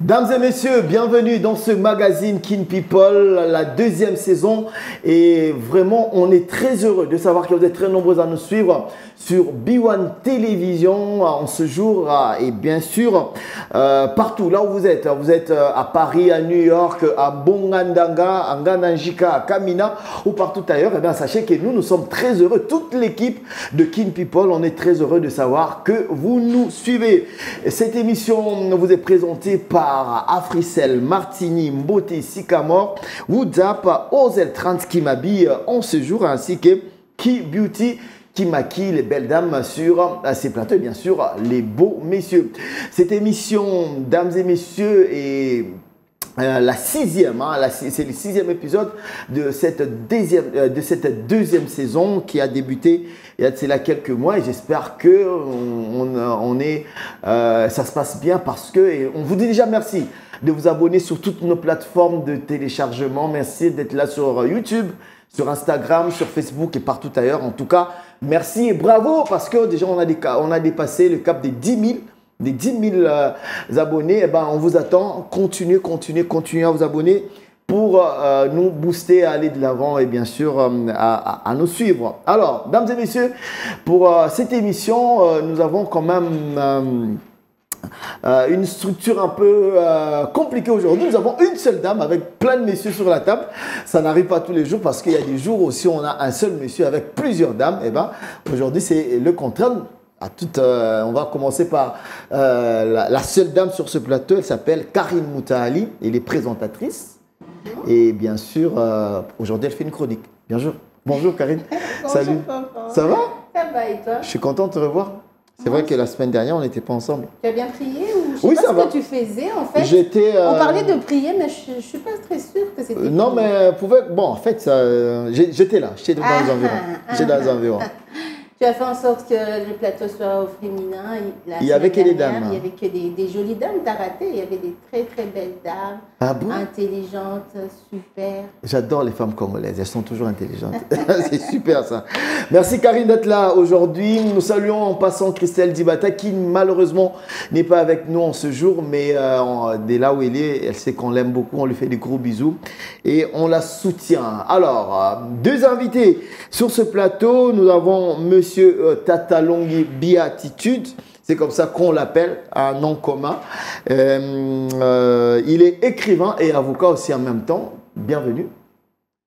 Mesdames et messieurs, bienvenue dans ce magazine Kin People, la deuxième saison. Et vraiment, on est très heureux de savoir que vous êtes très nombreux à nous suivre sur B1 Télévision en ce jour. Et bien sûr, partout là où vous êtes à Paris, à New York, à Bongandanga, à Ngananjika, à Kamina ou partout ailleurs. Et bien, sachez que nous sommes très heureux. Toute l'équipe de Kin People, on est très heureux de savoir que vous nous suivez. Cette émission vous est présentée par Africell, Martini, Mbote, Sycamore, Woodzap, Ozel 30 qui m'habille en ce jour, ainsi que Key Beauty qui maquille les belles dames sur ces plateaux et bien sûr les beaux messieurs. Cette émission, mesdames et messieurs, est la sixième, c'est le sixième épisode de cette deuxième saison qui a débuté il y a de cela quelques mois et j'espère que ça se passe bien parce que et on vous dit déjà merci de vous abonner sur toutes nos plateformes de téléchargement. Merci d'être là sur YouTube, sur Instagram, sur Facebook et partout ailleurs. En tout cas, merci et bravo parce que déjà on a dépassé le cap des 10 000 abonnés. Et ben, on vous attend. Continuez à vous abonner pour nous booster, à aller de l'avant et bien sûr à nous suivre. Alors, mesdames et messieurs, pour cette émission, nous avons quand même une structure un peu compliquée aujourd'hui. Nous avons une seule dame avec plein de messieurs sur la table. Ça n'arrive pas tous les jours parce qu'il y a des jours aussi on a un seul monsieur avec plusieurs dames. Et ben, aujourd'hui, c'est le contraire. On va commencer par la seule dame sur ce plateau. Elle s'appelle Karine Moutaali. Elle est présentatrice. Et bien sûr, aujourd'hui, elle fait une chronique. Bonjour Karine. Bonjour, salut. papa. Ça va? Ça va et toi? Je suis content de te revoir. C'est vrai que la semaine dernière, on n'était pas ensemble. Tu as bien prié ou je sais Oui, pas ça ce va. que tu faisais en fait. On parlait de prier, mais je ne suis pas très sûre que c'était. Non, mais bon, en fait, j'étais là. J'étais dans les environs. J'étais dans les environs. Tu as fait en sorte que le plateau soit au féminin. Il y avait que des dames. Il y avait que des jolies dames. Tu as raté. Il y avait des très très belles dames. Ah bon? Intelligentes, super. J'adore les femmes congolaises. Elles sont toujours intelligentes. C'est super ça. Merci Karine d'être là aujourd'hui. Nous saluons en passant Christelle Dibata qui malheureusement n'est pas avec nous en ce jour. Mais dès là où elle est, elle sait qu'on l'aime beaucoup. On lui fait des gros bisous. Et on la soutient. Alors, deux invités sur ce plateau. Nous avons Monsieur Tatalongi Biatitude, c'est comme ça qu'on l'appelle, un nom commun. Il est écrivain et avocat aussi en même temps. Bienvenue.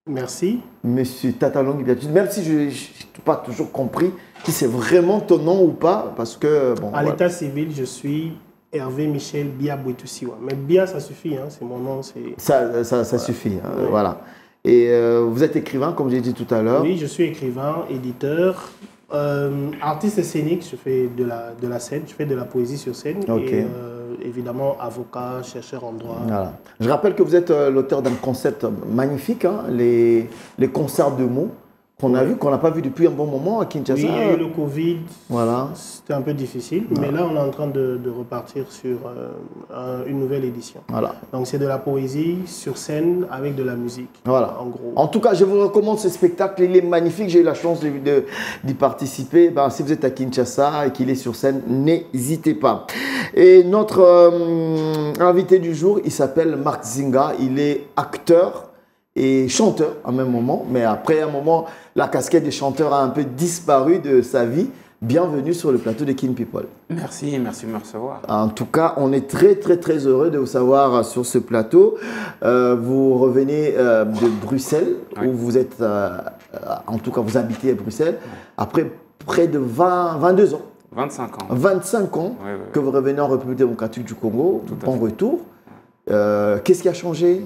Merci. Monsieur Tatalongi Biatitude, même si je n'ai pas toujours compris si c'est vraiment ton nom ou pas, parce que... Bon, à l'état civil, je suis Hervé Michel Bia Bouetoussiwa. Mais Bia, ça suffit, hein, c'est mon nom. Ça voilà. Suffit, hein, oui. Voilà. Et vous êtes écrivain, comme j'ai dit tout à l'heure. Oui, je suis écrivain, éditeur, artiste scénique, je fais de la scène, je fais de la poésie sur scène. Okay. Et évidemment, avocat, chercheur en droit. Voilà. Je rappelle que vous êtes l'auteur d'un concept magnifique, hein, les concerts de mots, qu'on a vu, qu'on n'a pas vu depuis un bon moment à Kinshasa. Oui, il y a eu le Covid, voilà. C'était un peu difficile, mais là on est en train de repartir sur une nouvelle édition. Voilà. Donc c'est de la poésie sur scène avec de la musique, voilà. En gros. En tout cas, je vous recommande ce spectacle, il est magnifique, j'ai eu la chance d'y participer. Ben, si vous êtes à Kinshasa et qu'il est sur scène, n'hésitez pas. Et notre invité du jour, il s'appelle Marc Zinga, il est acteur et chanteur en même moment, mais après un moment, la casquette des chanteurs a un peu disparu de sa vie. Bienvenue sur le plateau de Kin People. Merci de me recevoir. En tout cas, on est très heureux de vous savoir sur ce plateau. Vous revenez de Bruxelles, oui. Où vous êtes, en tout cas vous habitez à Bruxelles, oui. Après près de 22 ans. 25 ans. 25 ans oui. Que vous revenez en République démocratique du Congo, bon retour. Qu'est-ce qui a changé?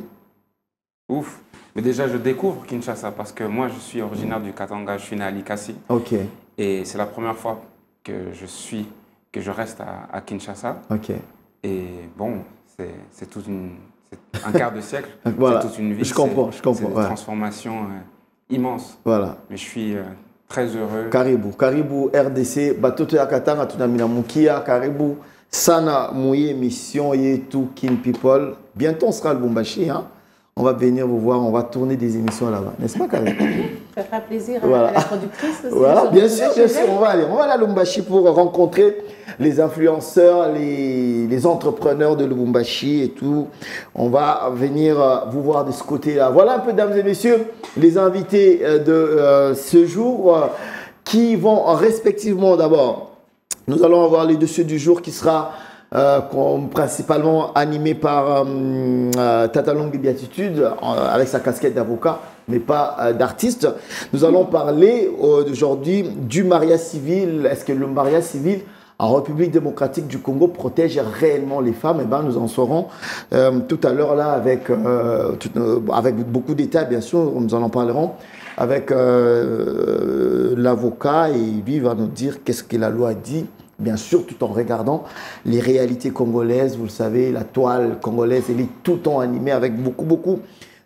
Ouf. Mais déjà, je découvre Kinshasa parce que moi, je suis originaire du Katanga, je suis né à Likasi. Ok. Et c'est la première fois que je reste à Kinshasa. Ok. Et bon, c'est un quart de siècle, voilà. C'est toute une vie. Je comprends. C'est une transformation immense. Voilà. Mais je suis très heureux. Caribou RDC, Batoto ya Katanga, Tunamina Mukia, Caribou, Sana Mouye, Mission, Yetu, Kin People. Bientôt, on sera à Lubumbashi, hein. on va venir vous voir, on va tourner des émissions là-bas. N'est-ce pas, Karine? Ça fera plaisir voilà. à la productrice aussi. Voilà, bien sûr, on va aller à Lubumbashi pour rencontrer les influenceurs, les entrepreneurs de Lubumbashi et tout. On va venir vous voir de ce côté-là. Voilà un peu, mesdames et messieurs, les invités de ce jour qui vont respectivement d'abord, nous allons avoir les dossiers du jour qui sera principalement animé par Tata Longue Béatitude avec sa casquette d'avocat, mais pas d'artiste. Nous allons parler aujourd'hui du mariage civil. Est-ce que le mariage civil en République démocratique du Congo protège réellement les femmes? Eh ben, nous en saurons tout à l'heure là avec beaucoup d'états, bien sûr, nous en parlerons avec l'avocat et lui va nous dire qu'est-ce que la loi dit. Bien sûr, tout en regardant les réalités congolaises. Vous le savez, la toile congolaise, elle est tout le temps animée avec beaucoup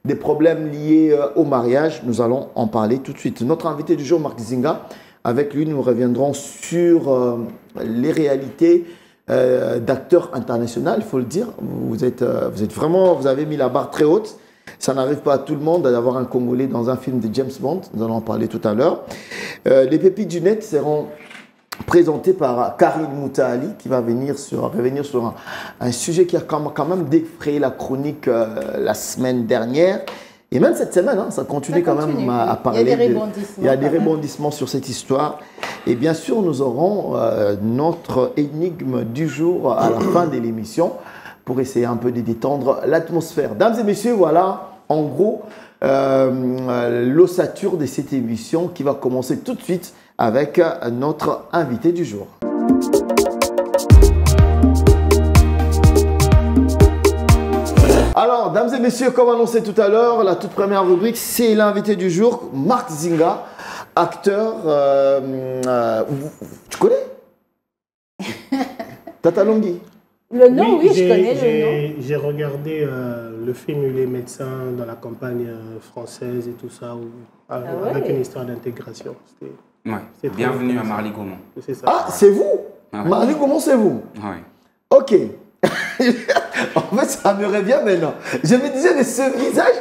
des problèmes liés au mariage. Nous allons en parler tout de suite. Notre invité du jour, Marc Zinga, avec lui, nous reviendrons sur les réalités d'acteurs internationaux, il faut le dire. Vous avez mis la barre très haute. Ça n'arrive pas à tout le monde d'avoir un Congolais dans un film de James Bond. Nous allons en parler tout à l'heure. Les pépites du net seront présenté par Karine Moutaali qui va revenir sur un sujet qui a quand même défrayé la chronique la semaine dernière. Et même cette semaine, ça continue quand même à parler. Il y a des rebondissements sur cette histoire. Et bien sûr, nous aurons notre énigme du jour à la fin de l'émission pour essayer un peu de détendre l'atmosphère. Dames et messieurs, voilà en gros l'ossature de cette émission qui va commencer tout de suite avec notre invité du jour. Alors, dames et messieurs, comme annoncé tout à l'heure, la toute première rubrique, c'est l'invité du jour, Marc Zinga, acteur. Tu connais Tata Longi? Le nom, oui, je connais le nom. J'ai regardé le film « Les médecins dans la campagne française » et tout ça, avec une histoire d'intégration. Ouais. Bienvenue à Marly Gaumont. C'est ça. Ah, c'est vous? Ah, ouais. Marly Gaumont, c'est vous? Oui. Ok. En fait, ça me revient maintenant. Je me disais, mais ce visage,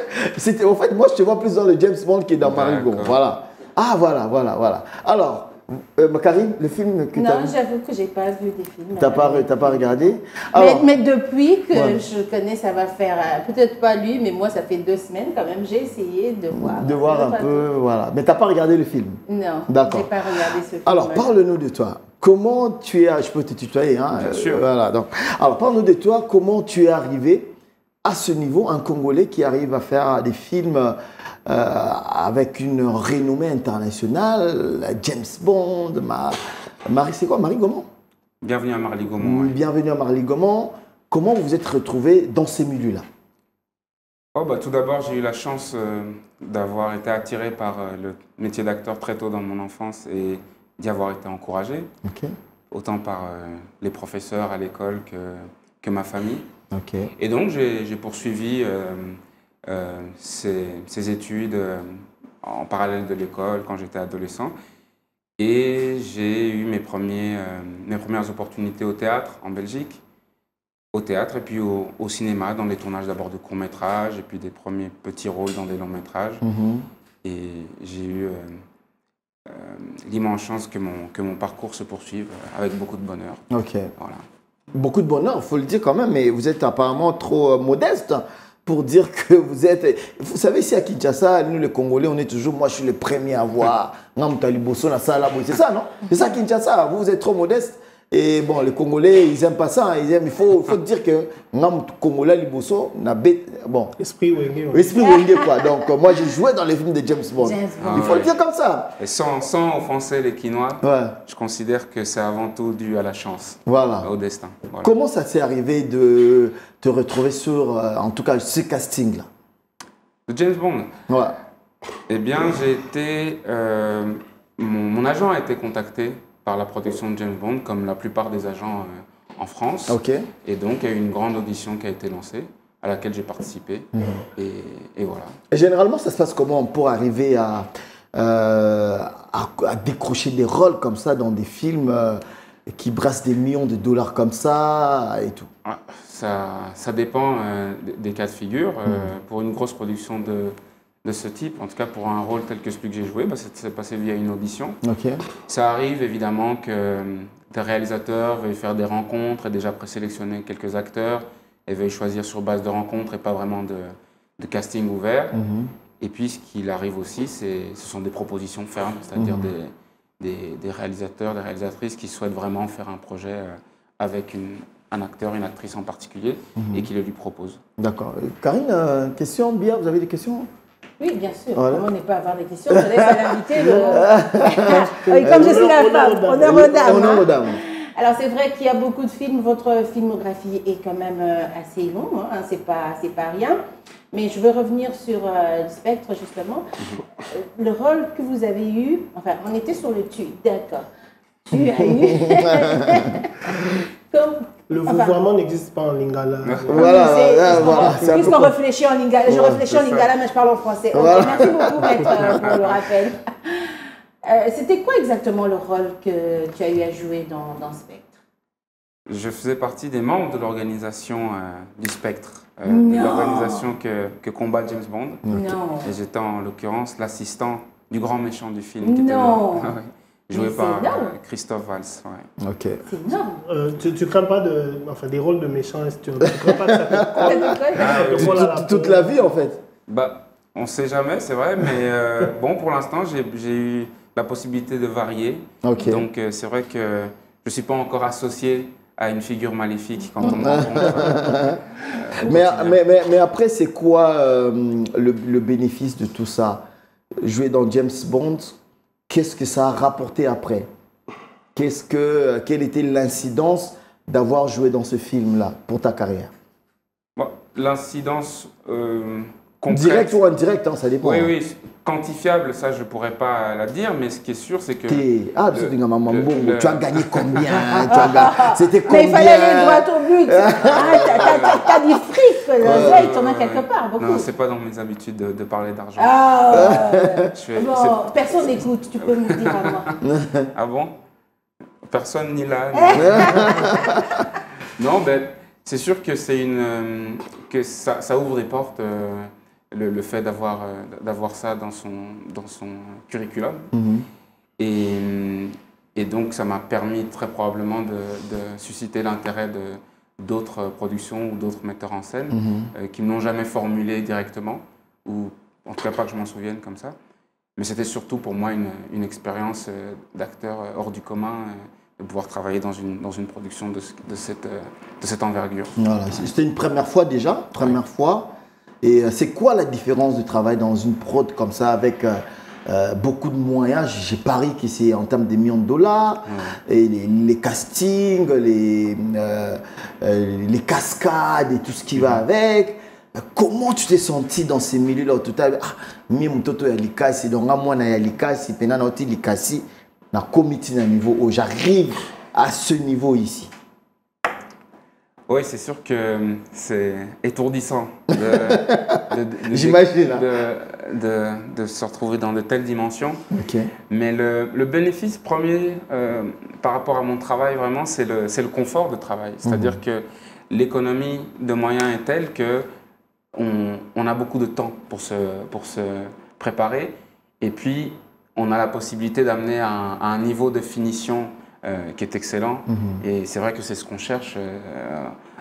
en fait, moi, je te vois plus dans le James Bond que dans Marly Gaumont. Voilà. Ah, voilà. Alors, Karine, le film que tu as vu? Non, j'avoue que je n'ai pas vu des films. Tu n'as pas regardé? Alors, mais depuis que je connais, ça va faire, peut-être pas lui, mais moi, ça fait 2 semaines quand même, j'ai essayé de voir. De voir un peu, voilà. Mais tu n'as pas regardé le film? Non, d'accord. Je n'ai pas regardé ce film. Alors, parle-nous de toi. Comment tu es, je peux te tutoyer, hein? Bien sûr. Voilà, donc. Alors, parle-nous de toi, comment tu es arrivé à ce niveau, un Congolais qui arrive à faire des films avec une renommée internationale, James Bond, c'est quoi, Marly Gaumont? Bienvenue à Marly Gaumont. Ouais. Bienvenue à Marly Gaumont. Comment vous vous êtes retrouvé dans ces milieux-là? Tout d'abord, j'ai eu la chance d'avoir été attiré par le métier d'acteur très tôt dans mon enfance et d'y avoir été encouragé, autant par les professeurs à l'école que ma famille. Et donc, j'ai poursuivi ces études en parallèle de l'école quand j'étais adolescent. Et j'ai eu mes premières opportunités au théâtre en Belgique, au théâtre et puis au cinéma, dans les tournages d'abord de courts-métrages et puis des premiers petits rôles dans des longs-métrages. Et j'ai eu l'immense chance que mon parcours se poursuive avec beaucoup de bonheur. Voilà. Beaucoup de bonheur, il faut le dire quand même, mais vous êtes apparemment trop modeste pour dire que vous êtes... Vous savez, ici à Kinshasa, nous les Congolais, on est toujours... Moi, je suis le premier à voir... C'est ça, non? C'est ça Kinshasa, vous êtes trop modeste. Et bon, les Congolais, ils n'aiment pas ça. Il faut dire que Congolais, Liboso, bon. Esprit Wenge. Esprit Wenge, quoi. Donc, moi, j'ai joué dans les films de James Bond. Il faut le dire comme ça. Et sans offenser les Quinois, je considère que c'est avant tout dû à la chance, au destin. Voilà. Comment ça s'est arrivé de te retrouver sur, en tout cas, ce casting-là? De James Bond? Ouais. Eh bien, j'ai été... mon agent a été contacté par la production de James Bond, comme la plupart des agents en France. Et donc, il y a eu une grande audition qui a été lancée, à laquelle j'ai participé. Et voilà. Et généralement, ça se passe comment pour arriver à décrocher des rôles comme ça dans des films qui brasse des millions de dollars comme ça et tout? Ça dépend des cas de figure. Pour une grosse production de ce type, en tout cas pour un rôle tel que celui que j'ai joué, c'est passé via une audition. Ok. Ça arrive évidemment que des réalisateurs veuillent faire des rencontres et déjà présélectionner quelques acteurs et veuillent choisir sur base de rencontres et pas vraiment de casting ouvert. Et puis ce qu'il arrive aussi, ce sont des propositions fermes, c'est-à-dire des réalisateurs, des réalisatrices qui souhaitent vraiment faire un projet avec un acteur, une actrice en particulier et qui le lui propose. D'accord. Karine, question, Bia, vous avez des questions? Oui, bien sûr. Voilà. Comment ne pas avoir des questions? Je laisse à l'invité comme je suis la femme, honneur aux dames. Honneur aux dames. Alors, c'est vrai qu'il y a beaucoup de films. Votre filmographie est quand même assez longue. Hein, c'est pas rien. Mais je veux revenir sur le Spectre, justement. Le rôle que vous avez eu... Enfin, on était sur le tu. D'accord. Tu as eu... Le vouvoiement n'existe pas en lingala. Voilà. Puisqu'on réfléchit en lingala, je réfléchis en lingala, mais je parle en français. Voilà. Okay, merci beaucoup, maître, pour le rappel. C'était quoi exactement le rôle que tu as eu à jouer dans Spectre? Je faisais partie des membres de l'organisation du Spectre, Non. l'organisation que combat James Bond. Non. Et j'étais en l'occurrence l'assistant du grand méchant du film. Qui Non. était joué Mais par c'est énorme. Christophe Valls. Ouais. Ok. C'est énorme. Tu crains pas des rôles de méchants, tu crains pas que ça te colle Toute la vie, en fait. On ne sait jamais, c'est vrai, mais bon, pour l'instant, j'ai eu la possibilité de varier. Ok. Donc, c'est vrai que je ne suis pas encore associé à une figure maléfique quand on me rencontre. Mais après, c'est quoi le bénéfice de tout ça? Jouer dans James Bond, qu'est-ce que ça a rapporté après? Quelle était l'incidence d'avoir joué dans ce film-là pour ta carrière? Bon, l'incidence concrète... Direct ou indirect, hein, ça dépend. Oui, quantifiable, ça je ne pourrais pas la dire, mais ce qui est sûr, c'est que... tu as gagné combien? C'était combien? Mais il fallait aller droit au but. T'as dit fric, il t'en a quelque part, beaucoup. Non, c'est pas dans mes habitudes de parler d'argent. Personne n'écoute, tu peux me dire à moi. Ah bon? Personne ni là. Non, c'est sûr que que ça ouvre des portes, le fait d'avoir ça dans son curriculum. Et donc, ça m'a permis très probablement de susciter l'intérêt d'autres productions ou d'autres metteurs en scène qui ne m'ont jamais formulé directement, ou en tout cas pas que je m'en souvienne comme ça. Mais c'était surtout pour moi une expérience d'acteur hors du commun, de pouvoir travailler dans une production de cette envergure. Voilà, c'était une première fois déjà, fois. Et c'est quoi la différence de travail dans une prod comme ça avec beaucoup de moyens? J'ai parié que c'est en termes de millions de dollars, et les castings, les cascades et tout ce qui va avec. Comment tu t'es senti dans ces milieux-là? Tout à l'heure, j'arrive à ce niveau ici. Oui, c'est sûr que c'est étourdissant j'imagine de se retrouver dans de telles dimensions. Okay. Mais le bénéfice premier par rapport à mon travail, vraiment, c'est le confort de travail. C'est-à-dire que l'économie de moyens est telle que on a beaucoup de temps pour se préparer, et puis on a la possibilité d'amener à un niveau de finition qui est excellent. Et c'est vrai que c'est ce qu'on cherche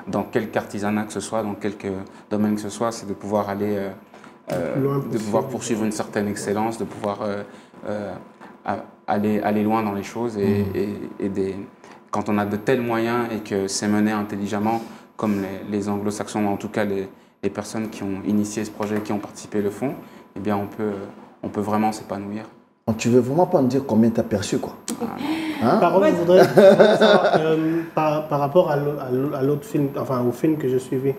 dans quelque artisanat que ce soit, dans quelque domaine que ce soit, c'est de pouvoir aller, de pouvoir poursuivre une certaine excellence, de pouvoir aller loin dans les choses. Quand on a de tels moyens et que c'est mené intelligemment, comme les anglo-saxons, ou en tout cas les personnes qui ont initié ce projet, qui ont participé le font, eh bien on peut vraiment s'épanouir. Donc, tu veux vraiment pas me dire combien tu as perçu, quoi? Par contre, je voudrais savoir, par rapport à l'autre film, enfin au film que je suivais,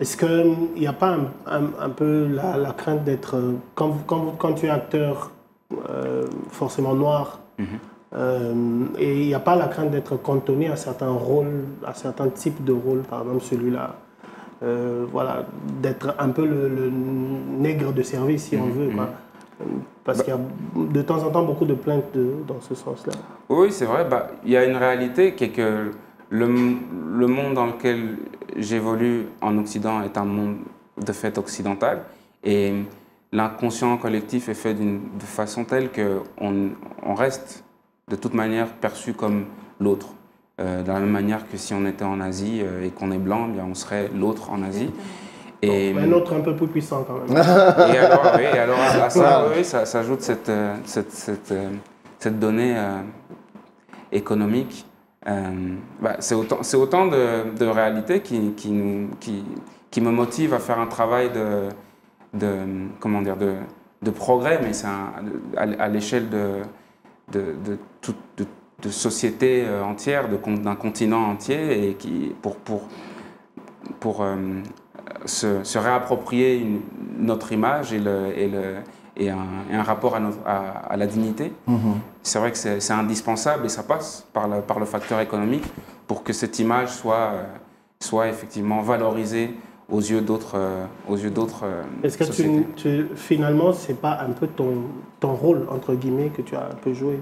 est-ce qu'il n'y a pas un peu la crainte d'être, quand tu es acteur forcément noir, et il n'y a pas la crainte d'être cantonné à certains rôles, à certains types de rôles, par exemple celui-là, voilà, d'être un peu le nègre de service, si on veut, quoi. Parce qu'il y a de temps en temps beaucoup de plaintes dans ce sens-là. Oui, c'est vrai. Il y a une réalité qui est que le monde dans lequel j'évolue en Occident est un monde de fait occidental. Et l'inconscient collectif est fait de façon telle qu'on reste de toute manière perçu comme l'autre. De la même manière que si on était en Asie et qu'on est blanc, bien, on serait l'autre en Asie. Et un autre un peu plus puissant quand même. Et alors à ça, oui, ça s'ajoute cette donnée économique. C'est autant de réalités qui me motivent à faire un travail de progrès, mais c'est à l'échelle de sociétés entières, d'un continent entier, et pour se réapproprier notre image et un rapport à la dignité. C'est vrai que c'est indispensable et ça passe par le facteur économique pour que cette image soit effectivement valorisée aux yeux d'autres Est-ce que finalement, c'est pas un peu ton rôle, entre guillemets, que tu as un peu joué?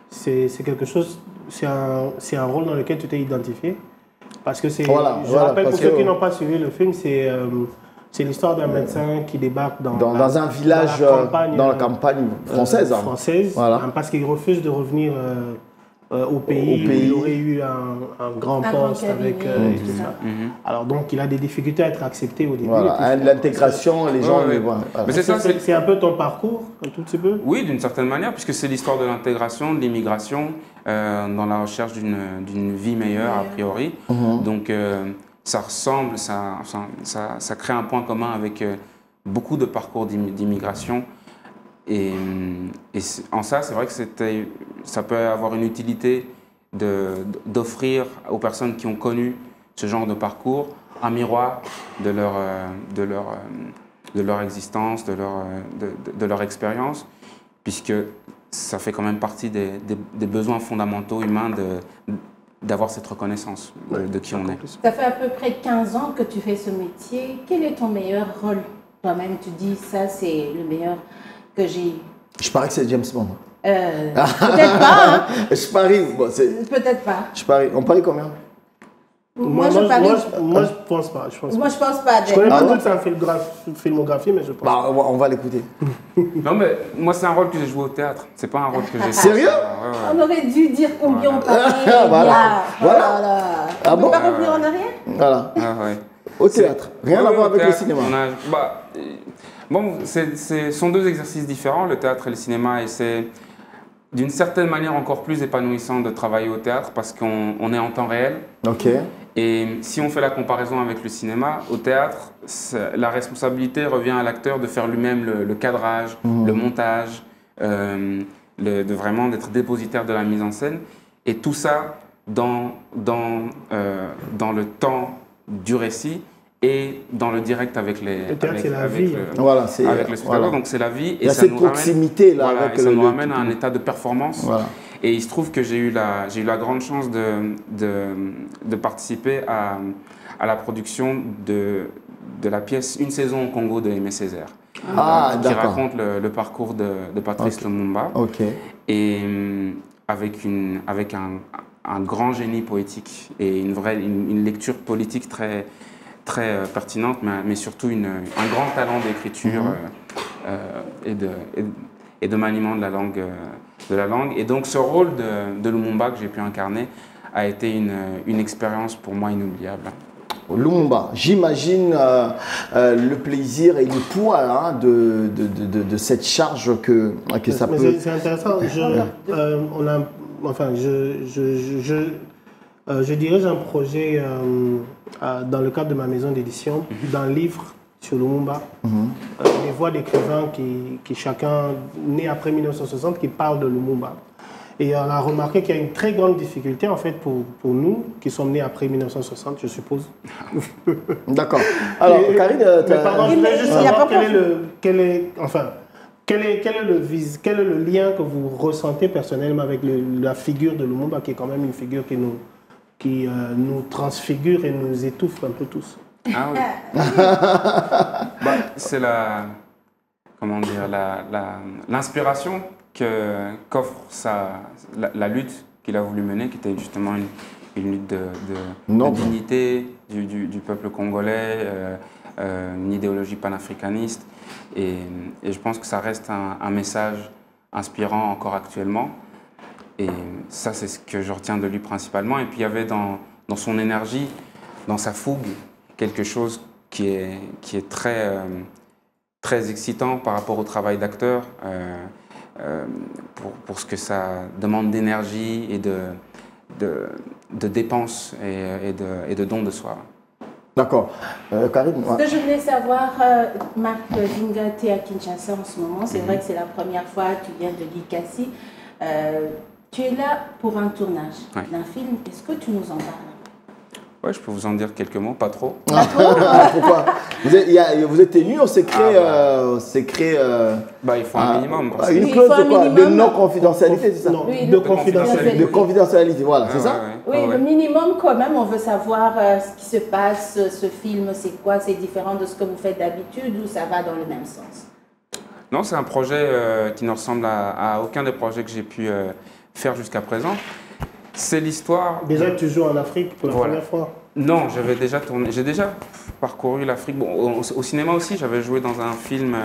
C'est quelque chose, c'est un rôle dans lequel tu t'es identifié? Parce que je rappelle pour ceux qui n'ont pas suivi le film, c'est l'histoire d'un médecin qui débarque dans un village dans la campagne française. Parce qu'il refuse de revenir au pays où il aurait eu un grand poste avec et tout ça. Alors donc il a des difficultés à être accepté au début. L'intégration, les gens le voient. Mais c'est un peu ton parcours, un tout petit peu? Oui, d'une certaine manière, puisque c'est l'histoire de l'intégration, de l'immigration, dans la recherche d'une vie meilleure a priori. Donc ça ressemble, ça crée un point commun avec beaucoup de parcours d'immigration. Et en ça, c'est vrai que ça peut avoir une utilité d'offrir aux personnes qui ont connu ce genre de parcours un miroir de leur existence, de leur expérience, puisque ça fait quand même partie des besoins fondamentaux humains d'avoir cette reconnaissance de qui on est. Ça fait à peu près 15 ans que tu fais ce métier. Quel est ton meilleur rôle? Toi-même, tu dis ça, c'est le meilleur que j'ai. Je parie que c'est James Bond. Peut-être pas. Hein. Je parie. Peut-être pas. Je parie. On parie combien? Moi, je pense pas. Moi, je pense pas. Je connais pas toute sa filmographie, mais je pense. On va l'écouter. Non, mais moi, c'est un rôle que j'ai joué au théâtre. C'est pas un rôle que j'ai. Sérieux? On aurait dû dire combien on parie. Voilà. On ne peut pas revenir en arrière? Voilà. Au théâtre. Rien à voir avec le cinéma. Ce sont deux exercices différents, le théâtre et le cinéma, et c'est d'une certaine manière encore plus épanouissant de travailler au théâtre parce qu'on est en temps réel. Ok. Et si on fait la comparaison avec le cinéma, au théâtre, la responsabilité revient à l'acteur de faire lui-même le cadrage, le montage, vraiment d'être dépositaire de la mise en scène. Et tout ça dans le temps du récit et dans le direct avec les spectateurs. Donc c'est la vie. Il y a cette proximité là. Et ça nous ramène à un état de performance. Voilà. Et il se trouve que j'ai eu la grande chance de participer à la production de la pièce Une saison au Congo de Aimé Césaire, qui raconte le parcours de Patrice Lumumba. Et avec un grand génie poétique et une lecture politique très pertinente, mais surtout un grand talent d'écriture et de maniement de la langue. Et donc ce rôle de Lumumba que j'ai pu incarner a été une expérience pour moi inoubliable. Lumumba, j'imagine le plaisir et le poids de cette charge que ça peut... C'est intéressant. Je dirige un projet dans le cadre de ma maison d'édition, d'un livre sur Lumumba, des voix d'écrivains qui chacun né après 1960 qui parlent de Lumumba. Et on a remarqué qu'il y a une très grande difficulté en fait pour nous qui sommes nés après 1960, je suppose. D'accord. Alors, Karine, pardon, je voulais juste savoir quel est le lien que vous ressentez personnellement avec la figure de Lumumba, qui est quand même une figure qui nous transfigure et nous étouffe un peu tous. Ah oui. C'est comment dire, l'inspiration qu'offre la lutte qu'il a voulu mener, qui était justement une lutte de dignité du peuple congolais, une idéologie panafricaniste. Et je pense que ça reste un message inspirant encore actuellement. Et ça, c'est ce que je retiens de lui principalement. Et puis il y avait dans son énergie, dans sa fougue, quelque chose qui est très excitant par rapport au travail d'acteur, pour ce que ça demande d'énergie et de dépenses et de dons de soi. D'accord. Karine, Ce que je voulais savoir, Marc Zinga, tu es à Kinshasa en ce moment. C'est vrai que c'est la première fois, tu viens de Likasi. Tu es là pour un tournage d'un film. Est-ce que tu nous en parles? Oui, je peux vous en dire quelques mots, pas trop. Pourquoi? Vous êtes tenu, on s'est créé... il faut un minimum. Une clause de quoi? De non-confidentialité, c'est ça? Non, Oui, de confidentialité. De confidentialité, voilà, c'est ça? Oui, le minimum quand même, on veut savoir ce qui se passe, ce film, c'est quoi, c'est différent de ce que vous faites d'habitude ou ça va dans le même sens? Non, c'est un projet qui ne ressemble à aucun des projets que j'ai pu faire jusqu'à présent. C'est l'histoire... Déjà, tu joues en Afrique pour la première fois? Non, j'avais déjà tourné. J'ai déjà parcouru l'Afrique. Bon, au cinéma aussi, j'avais joué dans un film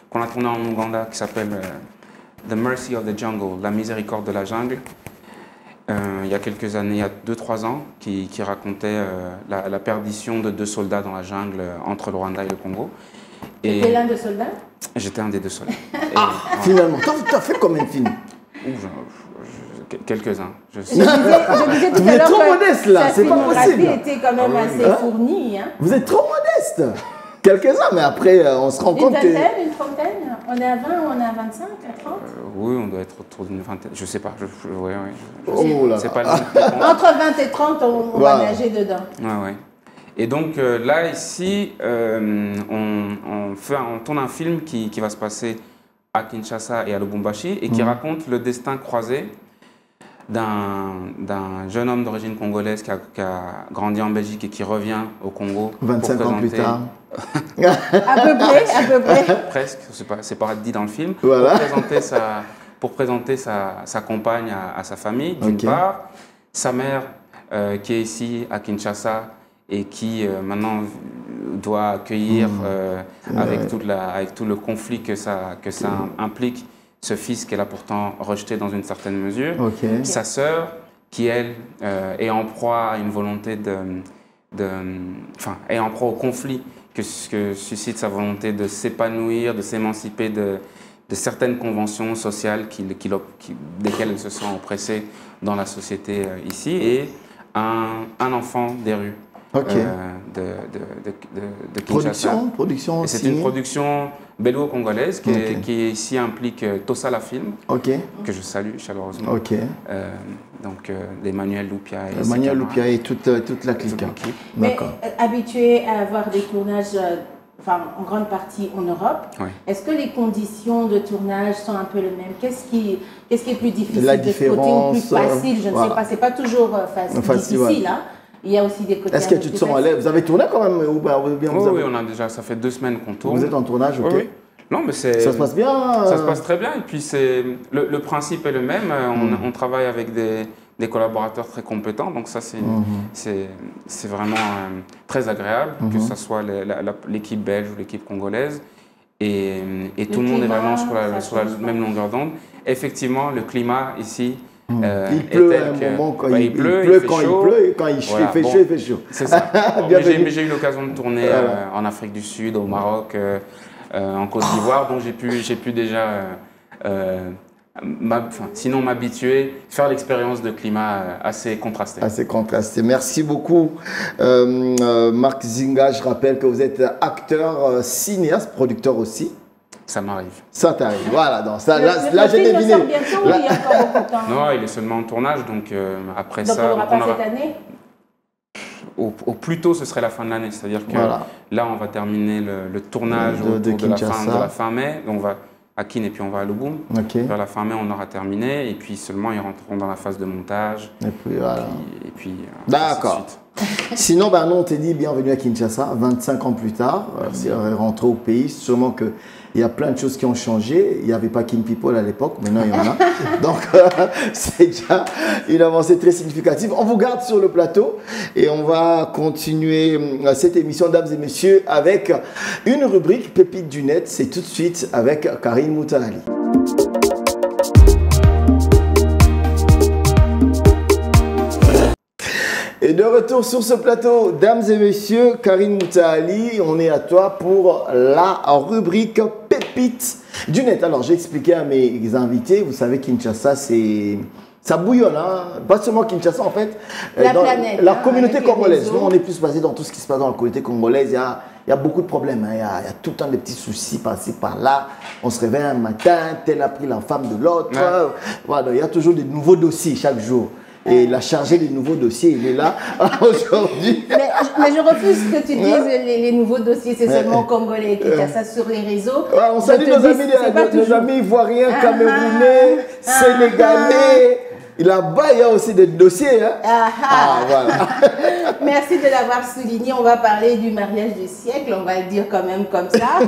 qu'on a tourné en Ouganda qui s'appelle The Mercy of the Jungle, La miséricorde de la jungle. Il y a quelques années, il y a 2-3 ans, qui racontait la perdition de 2 soldats dans la jungle entre le Rwanda et le Congo. Tu étais l'un des soldats? J'étais un des 2 soldats. Finalement, tu as fait combien de films? Quelques-uns, je sais. Je disais tout Vous à êtes l'heure trop que modeste là, c'est pas filmographie possible. était quand même assez fournie. Hein. Vous êtes trop modeste. Quelques-uns, mais après, on se rend compte que... Une trentaine? On est à 20, on est à 25, à 30? Oui, on doit être autour d'une vingtaine. Je sais pas. Oh là c'est là. pas le... Entre 20 et 30, on va nager dedans. Ouais. Et donc là, ici, on tourne un film qui va se passer à Kinshasa et à Lubumbashi et qui raconte le destin croisé d'un jeune homme d'origine congolaise qui a grandi en Belgique et qui revient au Congo 25 ans plus tard. À peu près. Presque, c'est pas dit dans le film. Voilà. Pour présenter sa compagne à sa famille, d'une part. Sa mère, qui est ici à Kinshasa et qui maintenant doit accueillir, avec tout le conflit que ça implique, ce fils qu'elle a pourtant rejeté dans une certaine mesure. Sa sœur, qui elle est en proie à une volonté est en proie au conflit que suscite sa volonté de s'épanouir, de s'émanciper de certaines conventions sociales desquelles elle se sent oppressée dans la société ici, et un enfant des rues. De Kinshasa. Production et c'est une production belgo-congolaise qui ici implique Tosala Film, que je salue chaleureusement. Donc Emmanuel Loupia et toute la clique. Mais habitué à avoir des tournages, en grande partie en Europe, est-ce que les conditions de tournage sont un peu les mêmes? Qu'est-ce qui est plus difficile la de ce côté ou plus facile? Je ne sais pas, c'est pas toujours difficile. Hein. Il y a aussi des côtés. Est-ce que tu te sens à l'aise? Vous avez tourné quand même ou bien Oui, on a déjà, ça fait 2 semaines qu'on tourne. Vous êtes en tournage, Oui. Non, mais ça se passe bien. Ça se passe très bien. Et puis le principe est le même. On travaille avec des collaborateurs très compétents. Donc ça, c'est vraiment très agréable, que ce soit l'équipe belge ou l'équipe congolaise. Et tout le monde est vraiment sur la même longueur d'onde. Effectivement, le climat ici... il pleut à un moment quand il pleut, quand il pleut, et quand il fait chaud, il fait chaud. C'est ça. J'ai eu l'occasion de tourner en Afrique du Sud, au Maroc, en Côte d'Ivoire, donc j'ai pu déjà, sinon m'habituer, faire l'expérience de climat assez contrasté. Assez contrasté. Merci beaucoup, Marc Zinga. Je rappelle que vous êtes acteur, cinéaste, producteur aussi. Ça m'arrive. Ça t'arrive, voilà. Donc ça, là j'ai deviné. Sort bientôt, il y a encore beaucoup de temps. Non, il est seulement en tournage, donc après donc ça... on n'aura pas cette année? Au plus tôt, ce serait la fin de l'année. C'est-à-dire que là, on va terminer le tournage de la fin mai. On va à Kin et puis on va à Lubum. Vers la fin mai, on aura terminé. Et puis seulement, ils rentreront dans la phase de montage. Et puis voilà. Et puis d'accord. Sinon, ben, nous, on t'a dit bienvenue à Kinshasa, 25 ans plus tard. C'est rentré au pays. Sûrement qu'il y a plein de choses qui ont changé. Il n'y avait pas Kin People à l'époque, maintenant il y en a. Donc, c'est déjà une avancée très significative. On vous garde sur le plateau et on va continuer cette émission, dames et messieurs, avec une rubrique Pépite du net. C'est tout de suite avec Karine Moutali. Et de retour sur ce plateau, dames et messieurs, Karine Moutali, on est à toi pour la rubrique Pépite du net. Alors, j'ai expliqué à mes invités, vous savez, Kinshasa, ça bouillonne, hein. Pas seulement Kinshasa, en fait. La dans planète. la communauté congolaise. Nous, réseaux. on est plus basé dans tout ce qui se passe dans la communauté congolaise. Il y a beaucoup de problèmes, hein. Il y a tout le temps des petits soucis par-ci, par-là. On se réveille un matin, tel a pris la femme de l'autre. Ouais. Voilà, il y a toujours des nouveaux dossiers chaque jour. Et la chargée des nouveaux dossiers, il est là aujourd'hui. Mais je refuse que tu dises les nouveaux dossiers, c'est seulement congolais qui a ça sur les réseaux. Ouais, on salue nos amis ivoiriens, camerounais, sénégalais. Là-bas, il y a aussi des dossiers. Hein? Voilà. Merci de l'avoir souligné. On va parler du mariage du siècle, on va le dire quand même comme ça.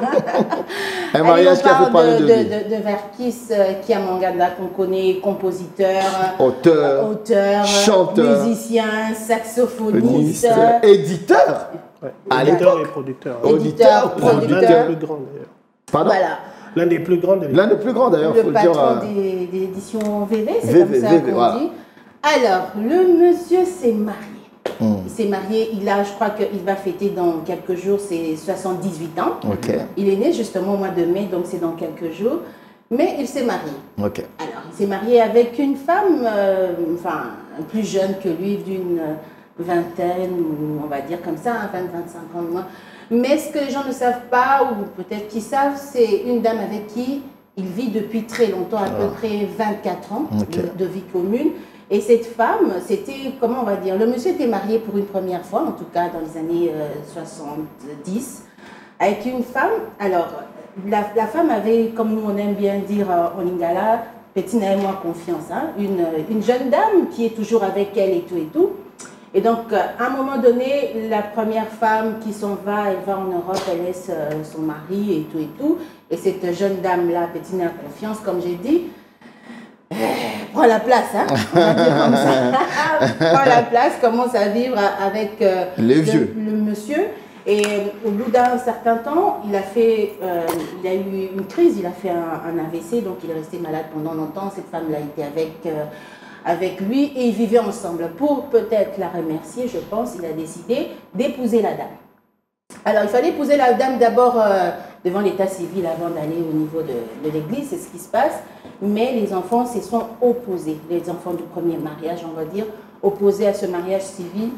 Un mariage qui a fait parler de lui. De Verkis Kiamanganda, qu'on connaît, compositeur, auteur, chanteur, musicien, saxophoniste, éditeur. Ouais. À Auditeur l'époque. et producteur. Auditeur, L'un producteur. des plus grands d'ailleurs. Pardon? Voilà. L'un des plus grands d'ailleurs. L'un des plus grands d'ailleurs, il faut Le le dire. patron des éditions VV, c'est VV, comme ça VV, qu'on voilà. dit. Alors, le monsieur s'est marié. Il s'est marié, je crois qu'il va fêter dans quelques jours ses 78 ans. Ok. Il est né justement au mois de mai, donc c'est dans quelques jours. Mais il s'est marié. Ok. Alors, il s'est marié avec une femme, plus jeune que lui, d'une vingtaine, ou on va dire comme ça, 20-25 ans de moins. Mais ce que les gens ne savent pas, ou peut-être qu'ils savent, c'est une dame avec qui il vit depuis très longtemps, à peu près 24 ans de vie commune. Et cette femme, c'était, comment on va dire, le monsieur était marié pour une première fois, en tout cas dans les années 70, avec une femme. Alors, la femme avait, comme nous on aime bien dire en lingala, Petit moi confiance, hein, une jeune dame qui est toujours avec elle et tout et tout. Et donc, à un moment donné, la première femme qui s'en va, elle va en Europe, elle laisse son mari et tout et tout. Et cette jeune dame-là, Bettina Confiance, comme j'ai dit, prend la place, hein, on va dire comme ça. Prend la place, commence à vivre avec le monsieur. Et au bout d'un certain temps, il a eu une crise, il a fait un AVC, donc il est resté malade pendant longtemps. Cette femme-là était avec lui et ils vivaient ensemble. Pour peut-être la remercier, je pense, il a décidé d'épouser la dame. Alors, il fallait épouser la dame d'abord devant l'état civil avant d'aller au niveau de l'église, c'est ce qui se passe. Mais les enfants se sont opposés, les enfants du premier mariage, on va dire, opposés à ce mariage civil.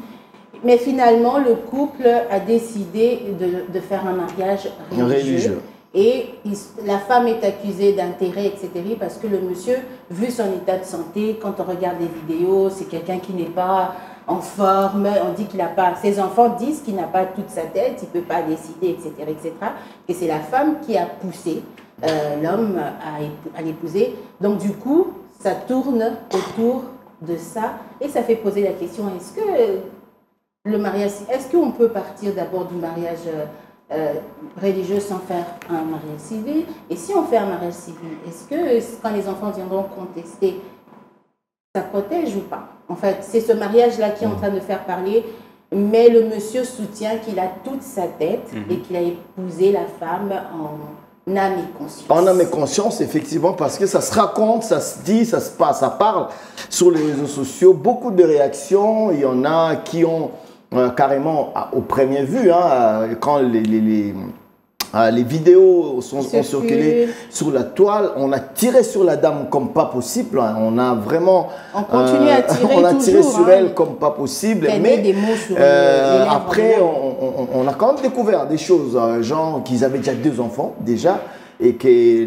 Mais finalement, le couple a décidé de faire un mariage religieux. Et la femme est accusée d'intérêt, etc. Parce que le monsieur, vu son état de santé, quand on regarde les vidéos, c'est quelqu'un qui n'est pas en forme. On dit qu'il n'a pas. Ses enfants disent qu'il n'a pas toute sa tête, il ne peut pas décider, etc., etc. Et c'est la femme qui a poussé l'homme à l'épouser. Donc du coup, ça tourne autour de ça et ça fait poser la question, est-ce que le mariage, est-ce qu'on peut partir d'abord du mariage religieux sans faire un mariage civil? Et si on fait un mariage civil, est-ce que quand les enfants viendront contester, ça protège ou pas? En fait, c'est ce mariage-là qui est en train de faire parler, mais le monsieur soutient qu'il a toute sa tête et qu'il a épousé la femme en âme et conscience. En âme et conscience, effectivement, parce que ça se raconte, ça se dit, ça se passe, ça parle sur les réseaux sociaux. Beaucoup de réactions, il y en a qui ont carrément, au premier vue, hein, quand les vidéos ont circulé sur la toile, on a tiré sur la dame comme pas possible. Hein, on a vraiment... On continue à tirer on a tiré toujours, sur hein, elle comme pas possible. Mais des mots sur les lèvres, après, on a quand même découvert des choses. Genre qu'ils avaient déjà 2 enfants, déjà. Et que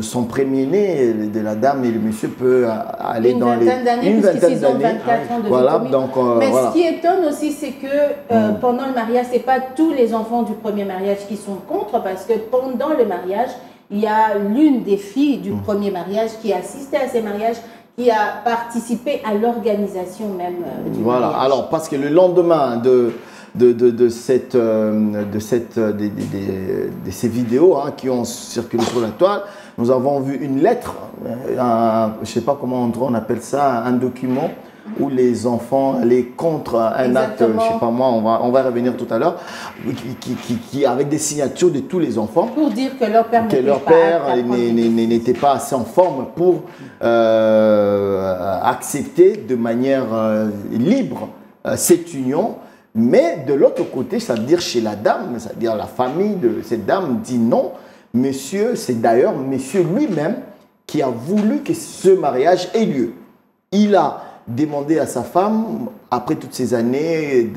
son premier-né de la dame et le monsieur peut aller dans les... Une vingtaine d'années, 24 ans de voilà, vie donc, mais voilà. ce qui étonne aussi, c'est que pendant le mariage, ce n'est pas tous les enfants du premier mariage qui sont contre, parce que pendant le mariage, il y a l'une des filles du premier mariage qui assistait à ces mariages, qui a participé à l'organisation même du Voilà, mariage. alors parce que le lendemain de ces vidéos hein, qui ont circulé sur la toile, nous avons vu une lettre, je ne sais pas comment on appelle ça, un document où les enfants allaient contre un acte, je ne sais pas moi, on va revenir tout à l'heure, qui avec des signatures de tous les enfants. Pour dire que leur père n'était pas assez en forme pour accepter de manière libre cette union. Mais de l'autre côté, c'est-à-dire chez la dame, c'est-à-dire la famille de cette dame dit non. Monsieur, c'est d'ailleurs monsieur lui-même qui a voulu que ce mariage ait lieu. Il a demandé à sa femme, après toutes ces années,